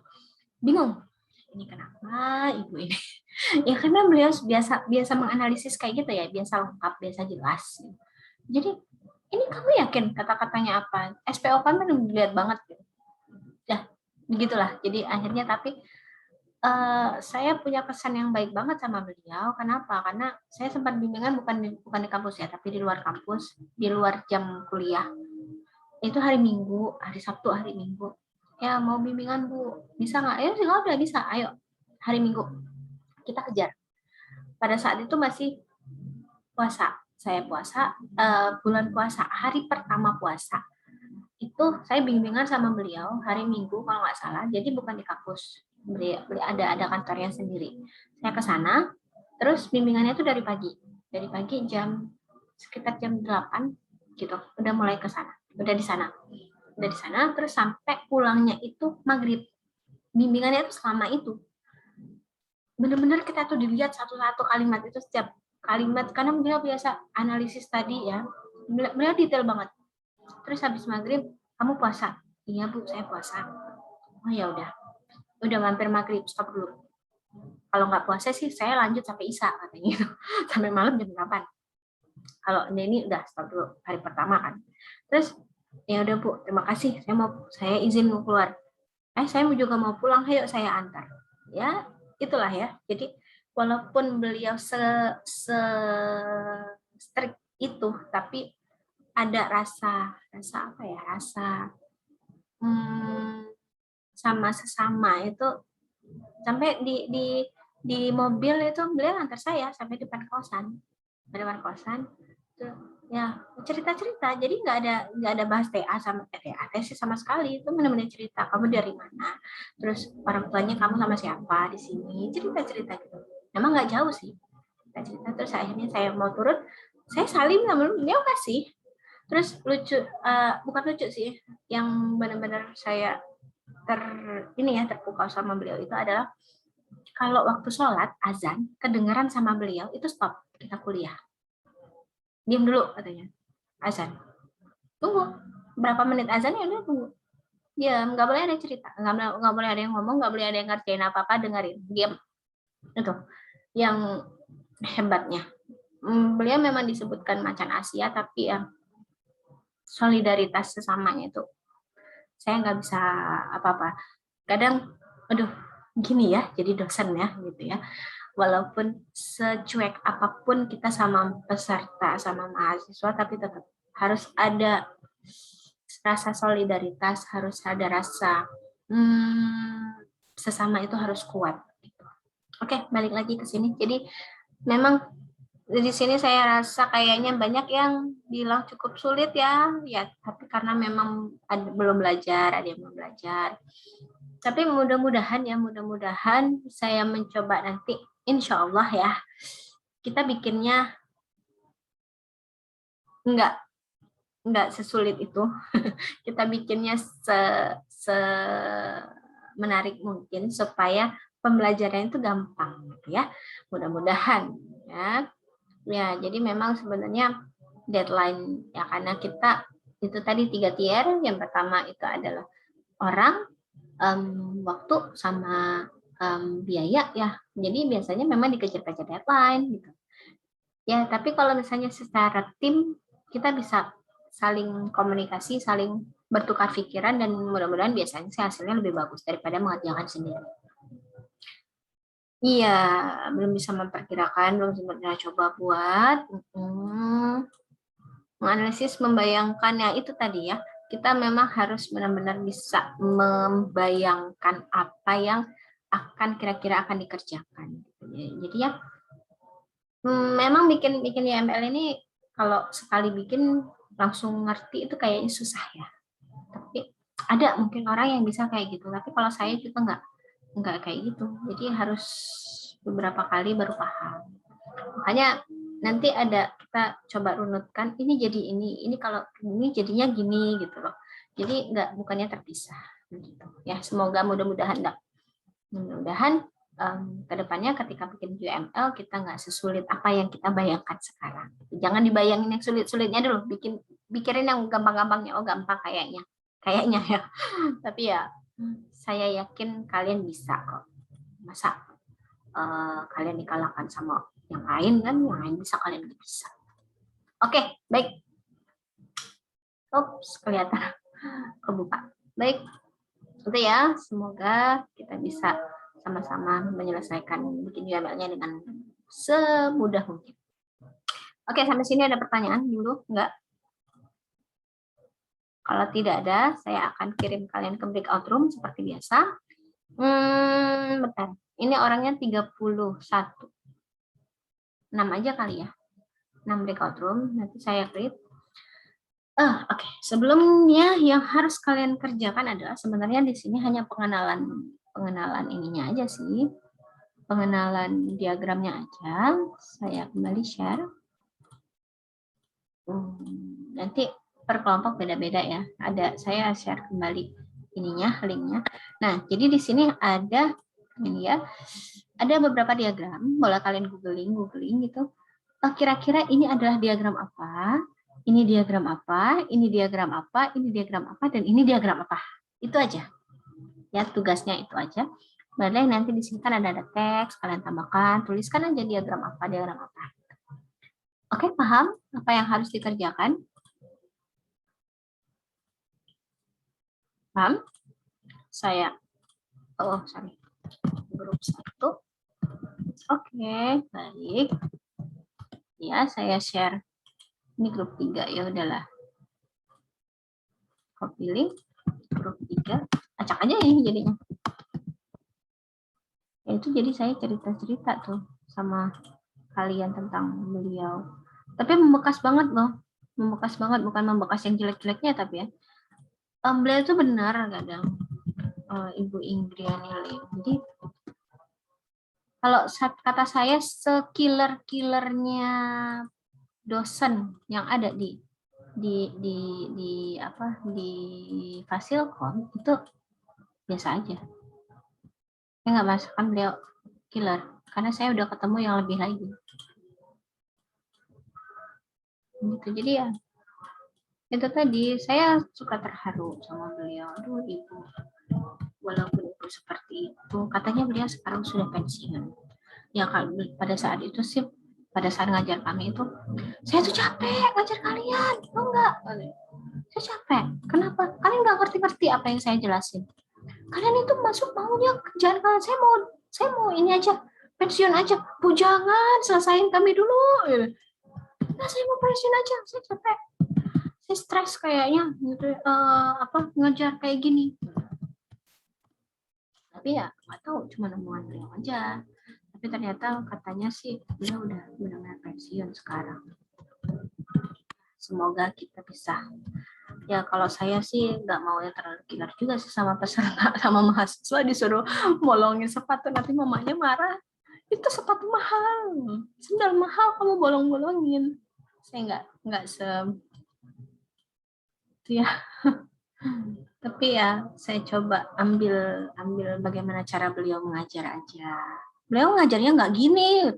B: Bingung. Ini kenapa ibu ini? Ya karena beliau biasa menganalisis kayak gitu ya, biasa lengkap, biasa jelas. Jadi ini kamu yakin kata-katanya apa? SPO kan dilihat banget. Ya begitulah. Jadi akhirnya tapi saya punya pesan yang baik banget sama beliau. Kenapa? Karena saya sempat bimbingan bukan di kampus ya, tapi di luar kampus, di luar jam kuliah. Itu hari Minggu, hari Sabtu, hari Minggu. Ya mau bimbingan Bu, bisa nggak? Ya udah bisa, ayo hari Minggu kita kejar. Pada saat itu masih puasa, saya puasa, bulan puasa, hari pertama puasa itu saya bimbingan sama beliau hari Minggu kalau nggak salah. Jadi bukan di kampus, beliau ada kantornya sendiri. Saya ke sana, terus bimbingannya itu dari pagi sekitar jam 8 gitu, udah mulai ke sana, udah di sana, terus sampai pulangnya itu maghrib. Bimbingannya itu selama itu benar-benar kita tuh dilihat satu-satu kalimat itu, setiap kalimat, karena beliau biasa analisis tadi ya, beliau detail banget. Terus habis maghrib, kamu puasa? Iya Bu, saya puasa. Oh ya udah mampir maghrib, stop dulu. Kalau nggak puasa sih saya lanjut sampai isya katanya gitu, sampai malam jam 8. Kalau ini udah stop dulu, hari pertama kan. Terus Ya udah Bu, terima kasih. Saya izin mau keluar. Saya juga mau pulang, ayo saya antar. Ya, itulah ya. Jadi walaupun beliau strict itu, tapi ada rasa apa ya? Rasa sama sesama itu, sampai di mobil itu beliau antar saya sampai depan kosan. Tuh, ya cerita-cerita, jadi nggak ada bahas TA sama tesis sama sekali, itu benar-benar cerita kamu dari mana, terus orang tuanya kamu sama siapa di sini, cerita-cerita gitu. Memang nggak jauh sih cerita, terus akhirnya saya mau turun, saya salim sama beliau kasih. Terus lucu, bukan lucu sih, yang benar-benar saya terpukau sama beliau itu adalah kalau waktu sholat azan kedengaran sama beliau itu stop, kita kuliah. Diam dulu katanya, azan. Tunggu berapa menit azan ya udah tunggu. Ya nggak boleh ada cerita, nggak boleh ada yang ngomong, nggak boleh ada yang ngerjain apa-apa, dengerin, diam. Itu yang hebatnya. Beliau memang disebutkan macan Asia, tapi ya solidaritas sesamanya itu saya nggak bisa apa-apa. Kadang, aduh gini ya jadi dosen ya gitu ya. Walaupun secuek apapun kita sama peserta, sama mahasiswa, tapi tetap harus ada rasa solidaritas, harus ada rasa sesama itu harus kuat. Oke, balik lagi ke sini. Jadi memang di sini saya rasa kayaknya banyak yang bilang cukup sulit ya, tapi karena memang belum belajar, ada yang belum belajar. Tapi mudah-mudahan saya mencoba nanti, insya Allah ya, kita bikinnya nggak sesulit itu. Kita bikinnya menarik mungkin supaya pembelajaran itu gampang gitu ya. Mudah-mudahan ya. Ya, jadi memang sebenarnya deadline ya, karena kita itu tadi 3 tier. Yang pertama itu adalah orang, waktu, sama biaya ya. Jadi biasanya memang dikejar-kejar deadline gitu. Ya, tapi kalau misalnya secara tim kita bisa saling komunikasi, saling bertukar pikiran, dan mudah-mudahan biasanya sih hasilnya lebih bagus daripada mengerjakan sendiri. Iya, belum bisa memperkirakan, belum sempat coba buat menganalisis, membayangkan ya itu tadi ya. Kita memang harus benar-benar bisa membayangkan apa yang akan kira-kira akan dikerjakan. Jadi ya, memang bikin YML ini kalau sekali bikin langsung ngerti itu kayaknya susah ya. Tapi ada mungkin orang yang bisa kayak gitu. Tapi kalau saya juga nggak kayak gitu. Jadi harus beberapa kali baru paham. Makanya nanti kita coba runutkan, ini jadi ini kalau ini jadinya gini gitu loh. Jadi bukannya terpisah gitu. Ya, semoga mudah-mudahan kedepannya ketika bikin UML kita nggak sesulit apa yang kita bayangkan sekarang. Jangan dibayangin yang sulit-sulitnya dulu, pikirin yang gampang-gampangnya. Oh, gampang kayaknya ya. Tapi ya saya yakin kalian bisa kok. Masa kalian dikalahkan sama yang lain kan? Yang lain bisa, kalian bisa. Oke, baik. Oops, kelihatan kebuka. Baik, itu ya. Semoga kita bisa sama-sama menyelesaikan bikin UML-nya dengan semudah mungkin. Oke, sampai sini ada pertanyaan dulu? Enggak? Kalau tidak ada, saya akan kirim kalian ke breakout room seperti biasa. Bentar. Ini orangnya 31. 6 aja kali ya. 6 breakout room. Nanti saya create. Oke. Sebelumnya yang harus kalian kerjakan adalah sebenarnya di sini hanya pengenalan ininya aja sih. Pengenalan diagramnya aja. Saya kembali share. Nanti per kelompok beda-beda ya. Saya share kembali linknya. Nah, jadi di sini ada ini ya. Ada beberapa diagram, boleh kalian googling gitu. Kira-kira ini adalah diagram apa? Ini diagram apa? Ini diagram apa? Ini diagram apa? Dan ini diagram apa? Itu aja. Ya, tugasnya itu aja. Boleh nanti di sini kan ada teks, kalian tambahkan, tuliskan aja diagram apa. Oke, paham apa yang harus dikerjakan? Paham? Saya, grup 1. Oke, baik. Ya, saya share. Ini grup 3, ya udahlah. Copy link, grup 3. Acak aja ini jadinya. Ya, itu jadi saya cerita-cerita tuh sama kalian tentang beliau. Tapi membekas banget loh. Membekas banget, bukan membekas yang jelek-jeleknya tapi ya. Beliau itu benar kadang. Ibu Ingriani Lim. Jadi kalau kata saya sekiller-killernya dosen yang ada di Fasilkom itu biasa aja. Saya nggak masukkan beliau killer karena saya udah ketemu yang lebih lagi. Gitu. Jadi ya itu tadi saya suka terharu sama beliau. Aduh ibu, walaupun ibu seperti itu, katanya beliau sekarang sudah pensiun. Ya kalau pada saat itu sih, pada saat ngajar kami itu, saya tuh capek ngajar kalian, tau nggak? Saya capek. Kenapa? Kalian nggak ngerti-ngerti apa yang saya jelasin. Kalian itu masuk maunya kerjaan kalian. Saya mau ini aja, pensiun aja. Bu jangan, selesain kami dulu. Nah, saya mau pensiun aja, saya capek. Saya stres kayaknya gitu, ngajar kayak gini. Tapi ya nggak tahu, cuma omongan beliau aja. Tapi ternyata katanya sih beliau udah benar-benar pensiun sekarang. Semoga kita bisa. Ya kalau saya sih nggak mau ya terlalu killer juga sih sama peserta, sama mahasiswa disuruh bolongin sepatu, nanti mamanya marah. Itu sepatu mahal, sendal mahal kamu bolong-bolongin. Saya nggak ya. Tapi ya saya coba ambil bagaimana cara beliau mengajar aja. Beliau ngajarnya nggak gini,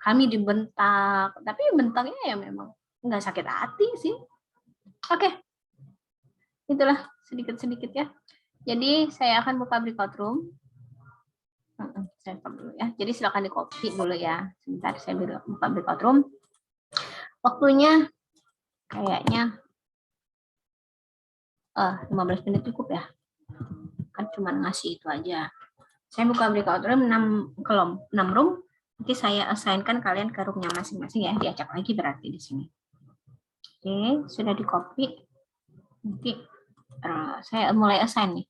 B: kami dibentak, tapi bentaknya ya memang nggak sakit hati sih. Oke, itulah sedikit-sedikit ya. Jadi saya akan buka breakout room. Saya buka dulu ya. Jadi silakan di copy dulu ya. Sebentar saya buka breakout room. Waktunya kayaknya 15 menit cukup ya. Kan cuma ngasih itu aja. Saya buka breakout room 6 room. Nanti saya assign-kan kalian ke roomnya masing-masing ya. Diacak lagi berarti di sini. Oke, sudah di copy. Nanti saya mulai assign nih.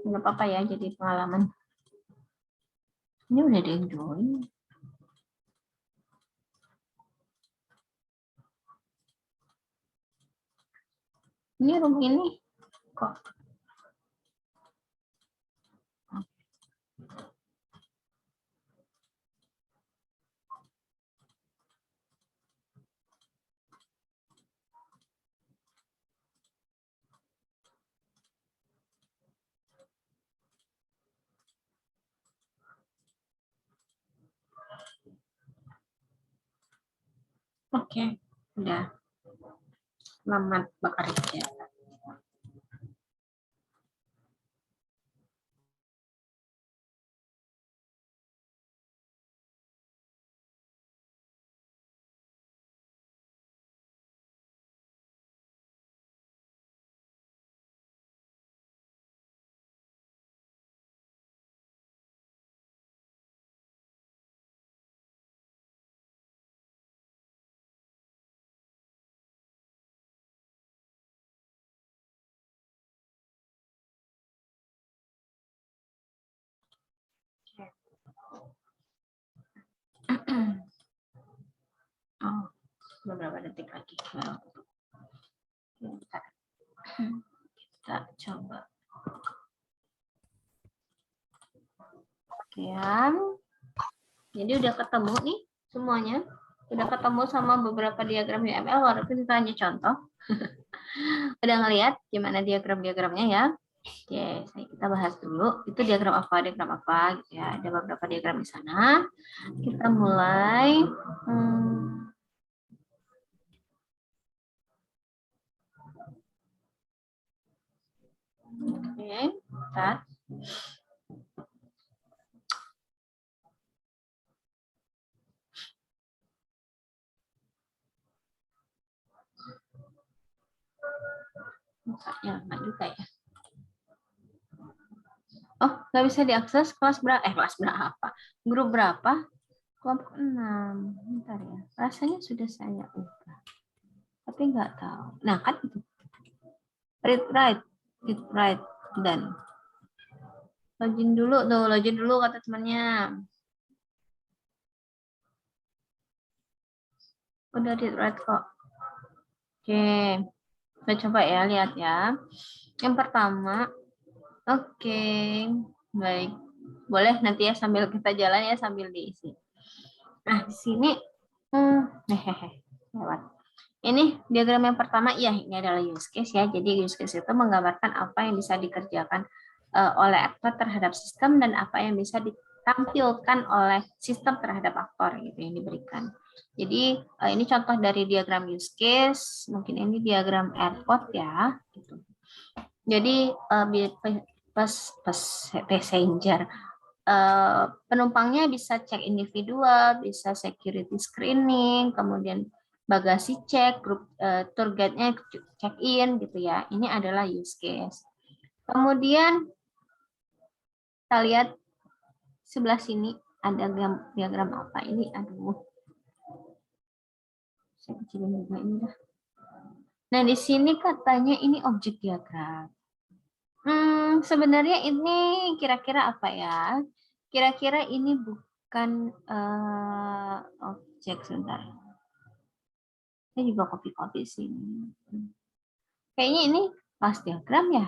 B: Nggak apa-apa ya, jadi pengalaman. Ini udah ada yang join. Ini room ini kok. Oke, udah. Selamat bekerja. Oh, beberapa detik lagi. Kita coba. Oke. Jadi udah ketemu nih semuanya. Udah ketemu sama beberapa diagram UML, walaupun itu hanya contoh. Udah ngelihat gimana diagram-diagramnya ya. Oke, kita bahas dulu. Itu diagram apa gitu ya. Ada beberapa diagram di sana. Kita mulai. Oke, bentar.
A: Enggak juga ya. Oh, nggak bisa diakses kelas berapa? Kelas berapa? Grup berapa? Kelompok 6. Bentar ya. Rasanya sudah saya ubah. Tapi nggak tahu. Nah, kan itu. Read write, dan login dulu kata temannya. Udah read write kok. Oke. Saya coba ya, lihat ya. Yang pertama, oke. Baik. Boleh nanti ya sambil kita jalan ya, sambil diisi. Nah, di sini lewat. Ini diagram yang pertama, ya ini adalah use case ya. Jadi use case itu menggambarkan apa yang bisa dikerjakan oleh aktor terhadap sistem dan apa yang bisa ditampilkan oleh sistem terhadap aktor gitu yang diberikan. Jadi ini contoh dari diagram use case, mungkin ini diagram airport ya. Gitu. Jadi passenger penumpangnya bisa cek individual, bisa security screening, kemudian bagasi cek, grup tour guide-nya check in gitu ya. Ini adalah use case. Kemudian kita lihat sebelah sini ada diagram apa ini? Aduh. Saya kecilin juga ini dah. Nah, di sini katanya ini objek diagram. Sebenarnya ini kira-kira apa ya? Kira-kira ini bukan objek, sebentar. Saya juga copy sini. Kayaknya ini kelas diagram ya?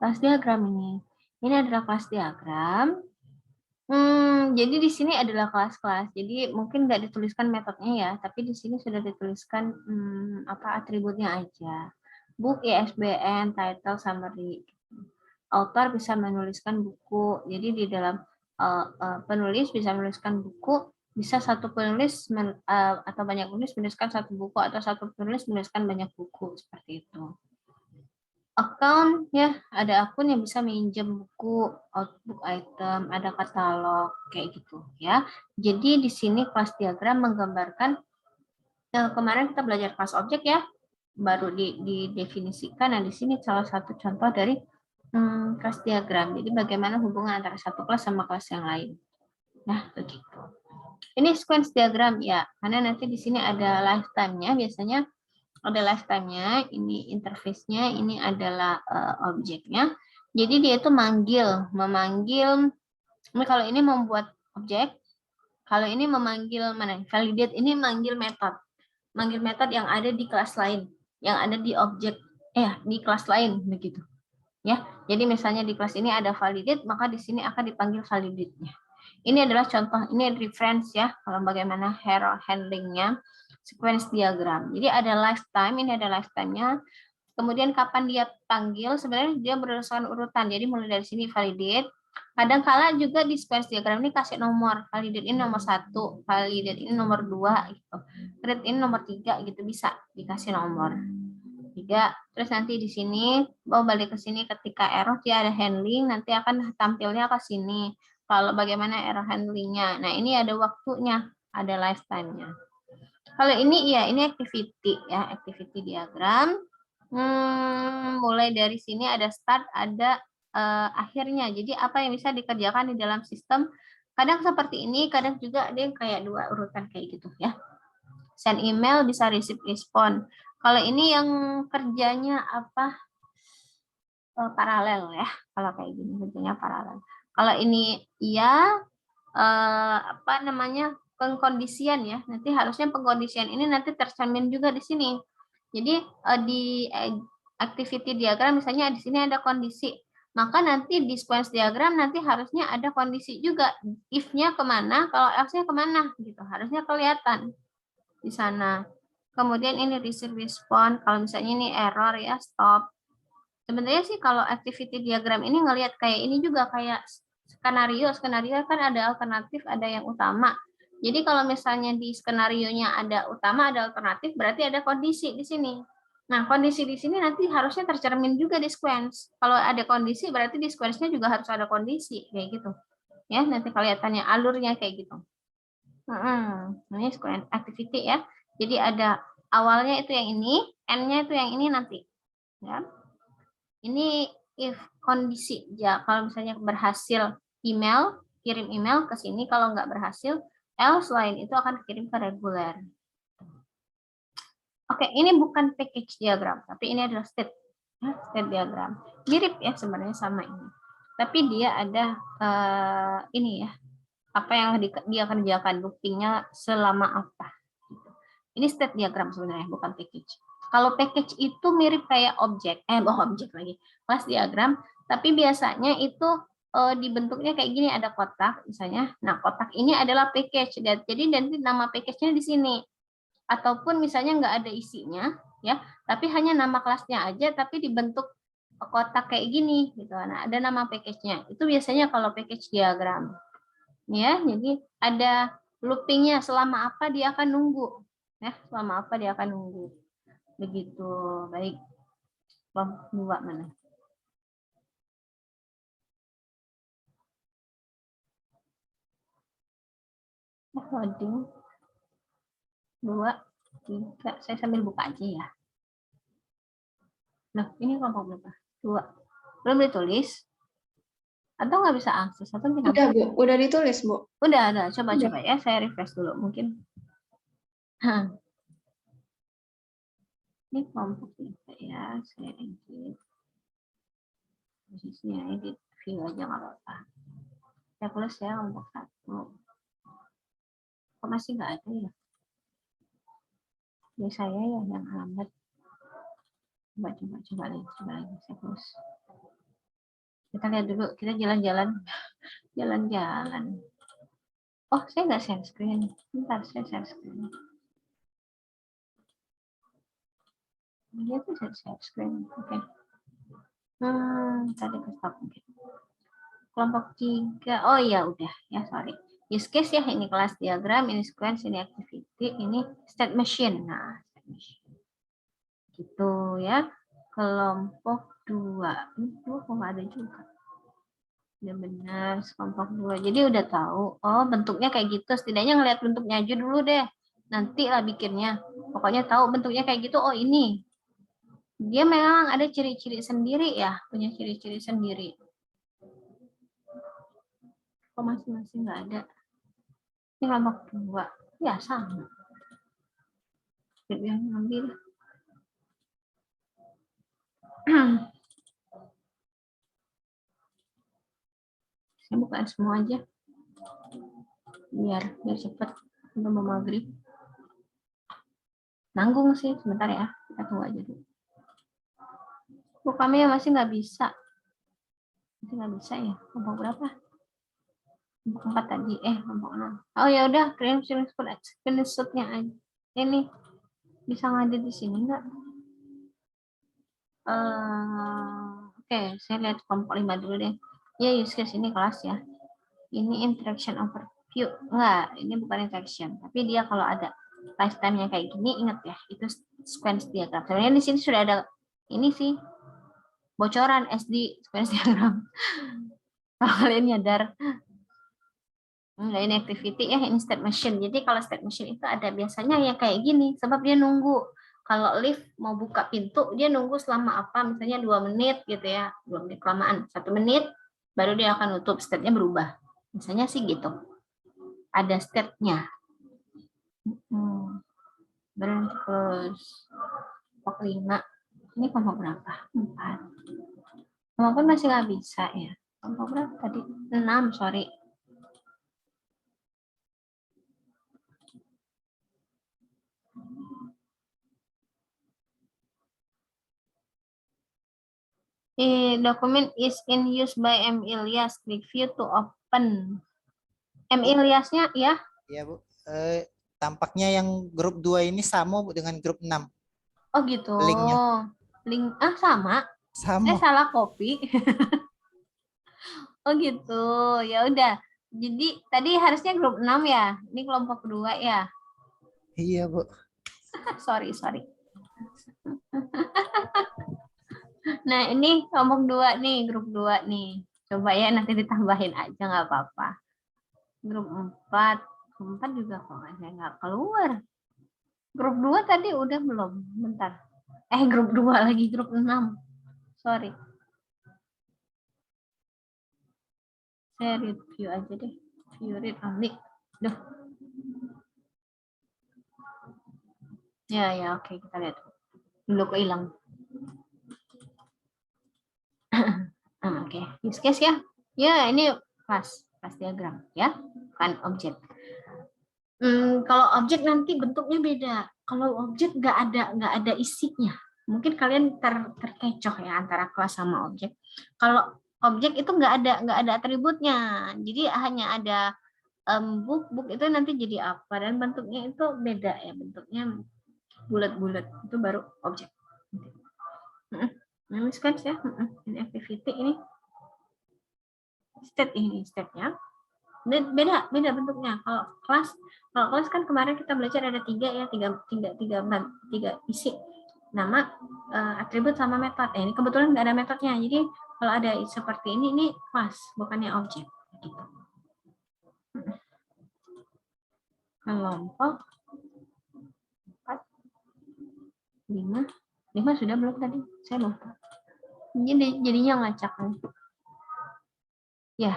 A: Kelas diagram ini. Ini adalah kelas diagram. Jadi di sini adalah kelas-kelas. Jadi mungkin nggak dituliskan metodenya ya, tapi di sini sudah dituliskan atributnya aja. Book, ISBN, title, summary. Author bisa menuliskan buku. Jadi di dalam penulis bisa menuliskan buku, bisa satu penulis atau banyak penulis menuliskan satu buku, atau satu penulis menuliskan banyak buku, seperti itu. Account ya, ada akun yang bisa minjem buku, outbook item, ada katalog kayak gitu ya. Jadi di sini kelas diagram menggambarkan kemarin kita belajar kelas objek ya, baru didefinisikan. Nah di sini salah satu contoh dari kelas diagram. Jadi bagaimana hubungan antara satu kelas sama kelas yang lain. Nah begitu. Ini sequence diagram ya, karena nanti di sini ada lifetime-nya biasanya. Ada lifetime-nya, ini interface-nya, ini adalah objeknya. Jadi dia itu memanggil, ini kalau ini membuat objek, kalau ini memanggil validate, ini manggil metode yang ada di kelas lain, yang ada di objek, di kelas lain begitu. Ya, jadi misalnya di kelas ini ada validate, maka di sini akan dipanggil validate-nya. Ini adalah contoh, ini reference ya, kalau bagaimana error handling-nya. Sequence diagram. Jadi ada lifetime, ini ada lifetime-nya. Kemudian kapan dia panggil, sebenarnya dia berdasarkan urutan. Jadi mulai dari sini validate. Kadang-kala juga di sequence diagram ini kasih nomor. Validate ini nomor 1, validate ini nomor 2 gitu. Read ini nomor 3 gitu, bisa dikasih nomor 3. Terus nanti di sini balik ke sini ketika error dia ada handling, nanti akan tampilnya ke sini. Kalau bagaimana error handlingnya. Nah, ini ada waktunya, ada lifetime-nya. Kalau ini ya, ini activity ya, activity diagram. Mulai dari sini ada start, ada akhirnya. Jadi apa yang bisa dikerjakan di dalam sistem? Kadang seperti ini, kadang juga ada yang kayak dua urutan kayak gitu ya. Send email bisa receive respond. Kalau ini yang kerjanya apa? Paralel ya. Kalau kayak gini kerjanya paralel. Kalau ini ya pengkondisian ya, nanti harusnya pengkondisian ini nanti tercermin juga di sini. Jadi di activity diagram misalnya di sini ada kondisi, maka nanti di sequence diagram nanti harusnya ada kondisi juga, if-nya kemana, kalau else-nya kemana gitu, harusnya kelihatan di sana. Kemudian ini receive respond, kalau misalnya ini error ya stop. Sebenarnya sih kalau activity diagram ini ngelihat kayak ini juga kayak skenario kan ada alternatif, ada yang utama. Jadi kalau misalnya di skenarionya ada utama, ada alternatif, berarti ada kondisi di sini. Nah, kondisi di sini nanti harusnya tercermin juga di sequence. Kalau ada kondisi, berarti di sequence-nya juga harus ada kondisi, kayak gitu. Ya, nanti kelihatannya alurnya kayak gitu. Ini sequence activity ya. Jadi ada awalnya itu yang ini, end-nya itu yang ini nanti. Ya.
B: Ini if kondisi ya, kalau misalnya berhasil email, kirim email ke sini, kalau nggak berhasil, else lain itu akan kirim ke reguler. Oke, ini bukan package diagram, tapi ini adalah state diagram. Mirip ya sebenarnya sama ini. Tapi dia ada ini ya, apa yang dia kerjakan, loopingnya selama apa. Ini state diagram sebenarnya, bukan package. Kalau package itu mirip kayak objek lagi, kelas diagram, tapi biasanya itu dibentuknya kayak gini, ada kotak misalnya. Nah, kotak ini adalah package. Jadi nanti nama package-nya di sini. Ataupun misalnya nggak ada isinya, ya, tapi hanya nama kelasnya aja, tapi dibentuk kotak kayak gini, gitu. Nah, ada nama package-nya. Itu biasanya kalau package diagram. Ya, jadi ada looping-nya, selama apa dia akan nunggu. Ya, selama apa dia akan nunggu. Begitu. Baik. Kelompok 2 mana? Loading. 2, 3. Saya sambil buka aja ya. Nah, ini kelompok berapa? 2. Belum ditulis? Atau nggak bisa akses? Atau tinggal
H: Udah, Bu. Udah ditulis, Bu.
B: Udah ada. Coba-coba ya. Saya refresh dulu. Mungkin. Ini kelompok 3 ya. Saya edit. Posisinya edit. View aja nggak apa-apa. Saya tulis ya kelompok 1. Kok masih nggak ada ya? Ini saya ya yang lambat. Coba lagi. Saya tulis. Kita lihat dulu. Kita jalan-jalan. Jalan-jalan. Oh, saya nggak share screen. Bentar, saya share screen. Dia tuh share screen. Oke. Tadi ke stop mungkin. Kelompok 3. Oh iya, udah. Ya, sorry. Use case ya, ini kelas diagram, ini sequence, ini activity, ini state machine. Nah, state machine. Gitu ya. Kelompok 2. Itu kok nggak ada juga. Ya benar, kelompok 2. Jadi udah tahu, oh bentuknya kayak gitu. Setidaknya ngelihat bentuknya aja dulu deh. Nanti lah bikinnya. Pokoknya tahu bentuknya kayak gitu, oh ini. Dia memang ada ciri-ciri sendiri ya, punya ciri-ciri sendiri. Kok masing-masing nggak ada? Ini kelompok 2. Ya sama. Yang ambil. Saya buka semua aja. Biar cepat. Udah mau maghrib. Nanggung sih sebentar ya. Kita tunggu aja dulu. Kami masih nggak bisa. Masih nggak bisa ya. Kelompok berapa? Kelompok 4 tadi. Kelompok 6. Oh ya udah, screenshot-nya aja. Ini bisa ngedit di sini nggak? Oke, saya lihat kelompok 5 dulu deh. Ya, use case ini kelas ya. Ini interaction overview. Enggak, ini bukan interaction. Tapi dia kalau ada lifetime-nya kayak gini, ingat ya, itu sequence diagram. Sebenarnya di sini sudah ada ini sih, bocoran SD sequence diagram. Kalau kalian nyadar. Enggak, ini activity ya, ini state machine. Jadi kalau state machine itu ada biasanya yang kayak gini, sebab dia nunggu. Kalau lift mau buka pintu, dia nunggu selama apa, misalnya 2 menit gitu ya, 2 menit kelamaan, 1 menit, baru dia akan nutup, state-nya berubah. Misalnya sih gitu. Ada state-nya. Berhenti close. Kelompok 5. Ini kelompok berapa? 4. Kelompok masih nggak bisa ya. Kelompok berapa tadi? 6, sorry. Document is in use by M. Ilyas. Click view to open. M. Ilyasnya ya?
F: Iya, Bu. Tampaknya yang grup 2 ini sama Bu dengan grup 6.
B: Oh gitu.
F: Linknya.
B: Link sama.
F: Sama.
B: Salah copy. Oh gitu. Ya udah. Jadi tadi harusnya grup 6 ya. Ini kelompok 2 ya.
F: Iya, Bu.
B: sorry. Nah, ini kelompok 2 nih, grup 2 nih. Coba ya nanti ditambahin aja nggak apa-apa. Grup 4. Grup 4 juga kok nggak keluar. Grup 2 tadi udah belum? Bentar. Grup 2 lagi, grup 6. Sorry.
A: Saya read view aja deh. View read only. Duh. Ya, oke, kita lihat. Dulu kok hilang. Oke, use case ya. Ya, ini kelas diagram ya, bukan objek. Kalau objek nanti bentuknya beda. Kalau objek nggak ada isinya. Mungkin kalian terkecoh ya antara kelas sama objek. Kalau objek itu nggak ada atributnya. Jadi hanya ada book itu nanti jadi apa, dan bentuknya itu beda ya, bentuknya bulat-bulat, itu baru objek. Ini sketch ya, ini activity, ini state, ini state-nya beda bentuknya. Kalau kelas kan kemarin kita belajar ada tiga isi, nama, atribut sama metode. Ini kebetulan nggak ada metodenya, jadi kalau ada seperti ini kelas, bukannya objek gitu. Kelompok 4, 5 sudah belum tadi? Saya lupa. Jadinya ngacak. Ya,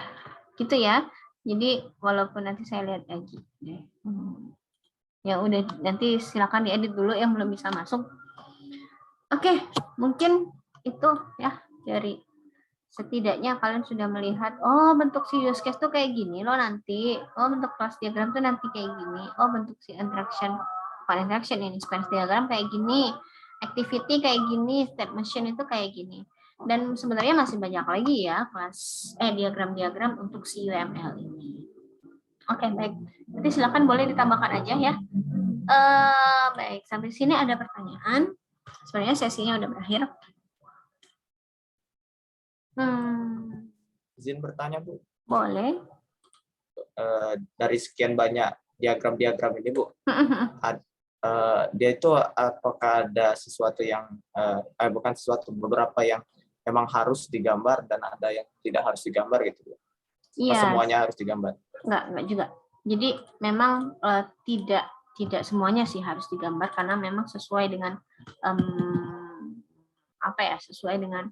A: gitu ya. Jadi walaupun nanti saya lihat lagi. Ya udah, nanti silakan diedit dulu yang belum bisa masuk. Oke, mungkin itu ya, dari setidaknya kalian sudah melihat, oh bentuk si use case tuh kayak gini loh nanti. Oh bentuk class diagram tuh nanti kayak gini. Oh bentuk si interaction ini sequence diagram kayak gini. Activity kayak gini, state machine itu kayak gini. Dan sebenarnya masih banyak lagi ya diagram-diagram untuk si UML ini. Oke, baik. Nanti silakan boleh ditambahkan aja ya. Baik, sampai sini ada pertanyaan. Sebenarnya sesinya udah berakhir.
D: Izin bertanya, Bu.
A: Boleh.
D: Dari sekian banyak diagram-diagram ini, Bu, dia itu apakah ada sesuatu yang bukan sesuatu, beberapa yang memang harus digambar dan ada yang tidak harus digambar gitu, Bu?
A: Iya.
D: Semuanya harus digambar? Enggak
A: juga. Jadi memang tidak semuanya sih harus digambar, karena memang sesuai dengan sesuai dengan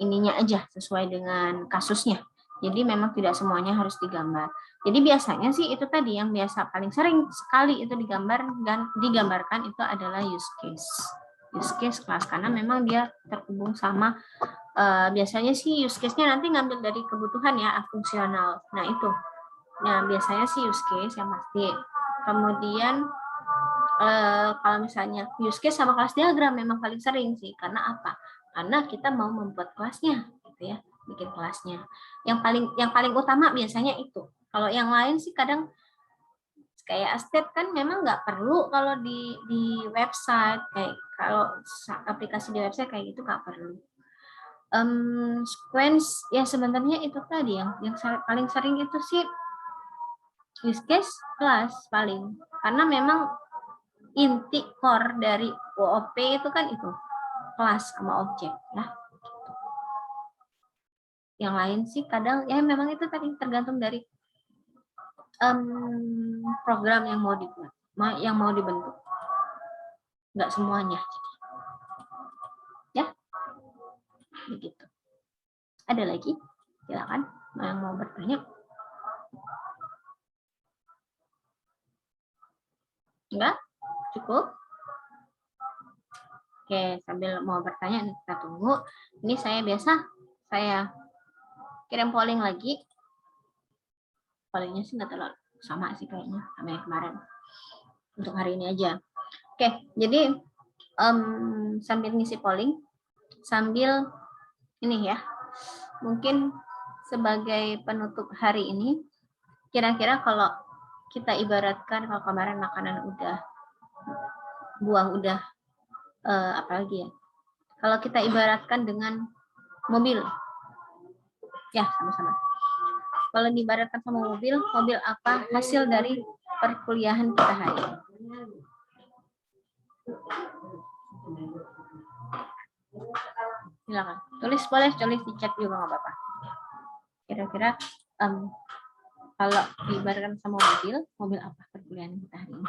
A: ininya aja, sesuai dengan kasusnya. Jadi memang tidak semuanya harus digambar. Jadi biasanya sih itu tadi yang biasa paling sering sekali itu digambarkan itu adalah use case class, karena memang dia terhubung sama biasanya sih use case-nya nanti ngambil dari kebutuhan ya, fungsional. Nah itu. Nah biasanya sih use case yang pasti. Kemudian kalau misalnya use case sama kelas diagram memang paling sering sih, karena apa? Karena kita mau membuat kelasnya, gitu ya, bikin kelasnya. Yang paling utama biasanya itu. Kalau yang lain sih kadang kayak state kan memang nggak perlu kalau di website, kayak kalau aplikasi di website kayak gitu nggak perlu. Sequence ya sebenarnya itu tadi yang paling sering itu sih use case kelas paling, karena memang inti core dari OOP itu kan itu kelas sama objek ya. Yang lain sih kadang ya memang itu tadi tergantung dari program yang mau dibuat, yang mau dibentuk. Nggak semuanya jadi. Ya. Begitu. Ada lagi? Silakan yang mau bertanya. Enggak? Cukup? Oke, sambil mau bertanya kita tunggu. Ini saya kirim polling lagi. Pollingnya sih nggak terlalu sama sih kayaknya sama yang kemarin. Untuk hari ini aja. Oke, jadi sambil ngisi polling, sambil ini ya, mungkin sebagai penutup hari ini, kira-kira kalau kita ibaratkan, kalau kemarin makanan udah, buah udah, apalagi ya, kalau kita ibaratkan dengan mobil, ya sama-sama. Kalau diibaratkan sama mobil apa hasil dari perkuliahan kita hari ini? Silakan boleh tulis di chat juga nggak apa-apa. Kira-kira kalau diibaratkan sama mobil apa perkuliahan kita hari ini?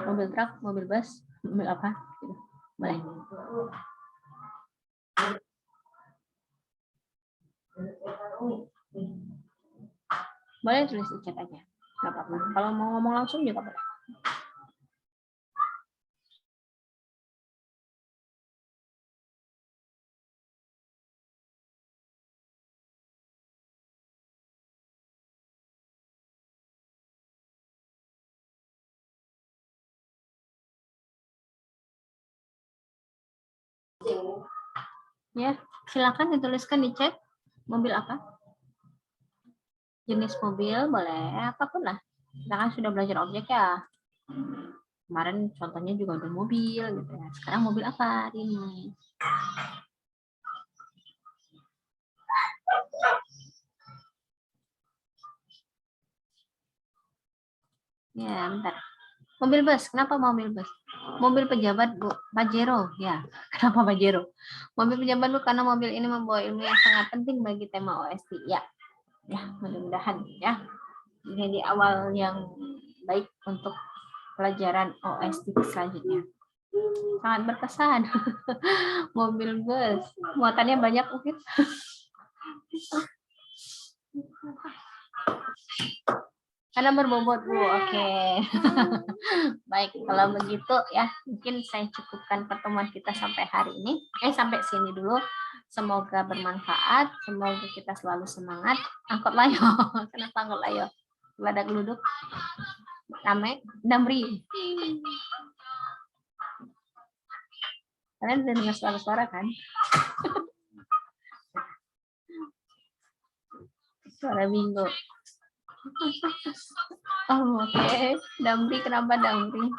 A: Mobil truk, mobil bus, mobil apa? Gitu. Boleh. Boleh tulis di chat aja. Nggak apa-apa. Kalau mau ngomong langsung juga boleh. Ya, silakan dituliskan di chat. Mobil apa? Jenis mobil boleh, apapun lah. Kita kan sudah belajar objek ya. Kemarin contohnya juga udah mobil gitu ya. Sekarang mobil apa hari ini? Ya, bentar. Mobil bus, kenapa mobil bus? Mobil pejabat, Bu. Pajero, ya. Kenapa Pajero? Mobil pejabat, Bu, karena mobil ini membawa ilmu yang sangat penting bagi tema OST. Ya, ya, mudah-mudahan ya. Jadi awal yang baik untuk pelajaran OST selanjutnya. Sangat berkesan. Mobil bus, muatannya banyak mungkin. Karena berbobot, Bu. Oke. Baik, kalau begitu ya, mungkin saya cukupkan pertemuan kita sampai hari ini. Sampai sini dulu. Semoga bermanfaat, semoga kita selalu semangat. Angkot layo. Kenapa angkot layo? Badak geluduk. Rame, Damri. Kalian udah dengar suara-suara kan? Suara bingo. Oh, oke. Damri, kenapa Damri?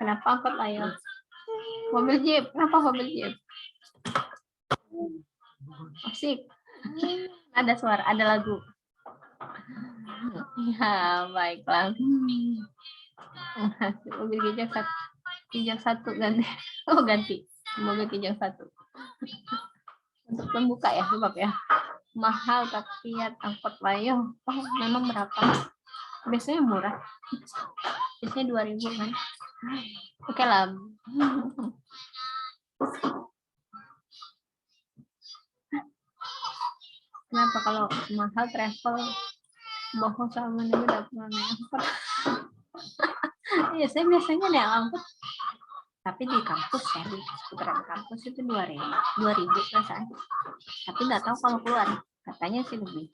A: Kenapa angkot layo? Mobil jeep, kenapa mobil jeep? Asik. Ada suara, ada lagu. Ya, baiklah. Mobil kijang satu ganti. Oh, ganti. Mobil kijang satu. Untuk pembuka ya, sebab ya. Mahal tapi ya angkot layo. Oh, memang berapa? Biasanya murah. Biasanya 2.000 kan. Oke lah. Kenapa kalau mahal travel bohong sama ini udah pernah naik angkot? Iya, saya biasanya naik angkot. Tapi di kampus ya, di seputaran kampus itu 2.000 perasaan. Tapi nggak tahu kalau keluar, katanya sih lebih.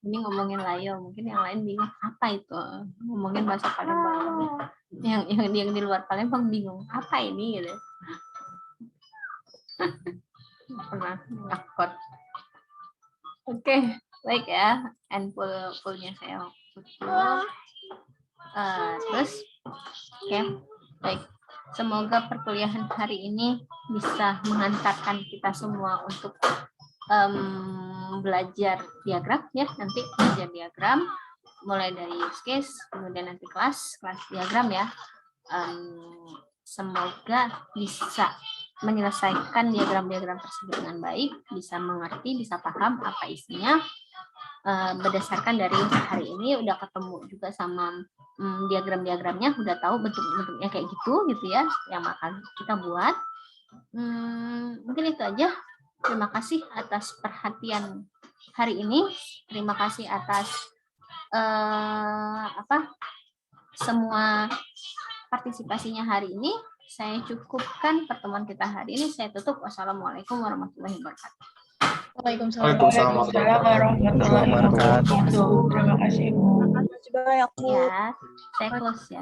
A: Ini ngomongin layo, mungkin yang lain bingung apa itu. Ngomongin bahasa Palembang, yang di luar Palembang bingung apa ini gitu. Pernah ngakot. Oke, baik ya. And fullnya saya tutup. Terus, oke, baik. Semoga perkuliahan hari ini bisa mengantarkan kita semua untuk belajar diagram ya, nanti belajar diagram mulai dari use case, kemudian nanti kelas diagram ya. Semoga bisa menyelesaikan diagram-diagram tersebut dengan baik, bisa mengerti, bisa paham apa isinya. Berdasarkan dari hari ini udah ketemu juga sama diagram-diagramnya, udah tahu bentuk-bentuknya kayak gitu ya, yang akan kita buat. Mungkin itu aja. Terima kasih atas perhatian hari ini. Terima kasih atas semua partisipasinya hari ini. Saya cukupkan pertemuan kita hari ini. Saya tutup. Wassalamualaikum warahmatullahi wabarakatuh.
G: Waalaikumsalam
F: warahmatullahi wabarakatuh.
G: Terima kasih, Bu.
A: Ya, saya close ya.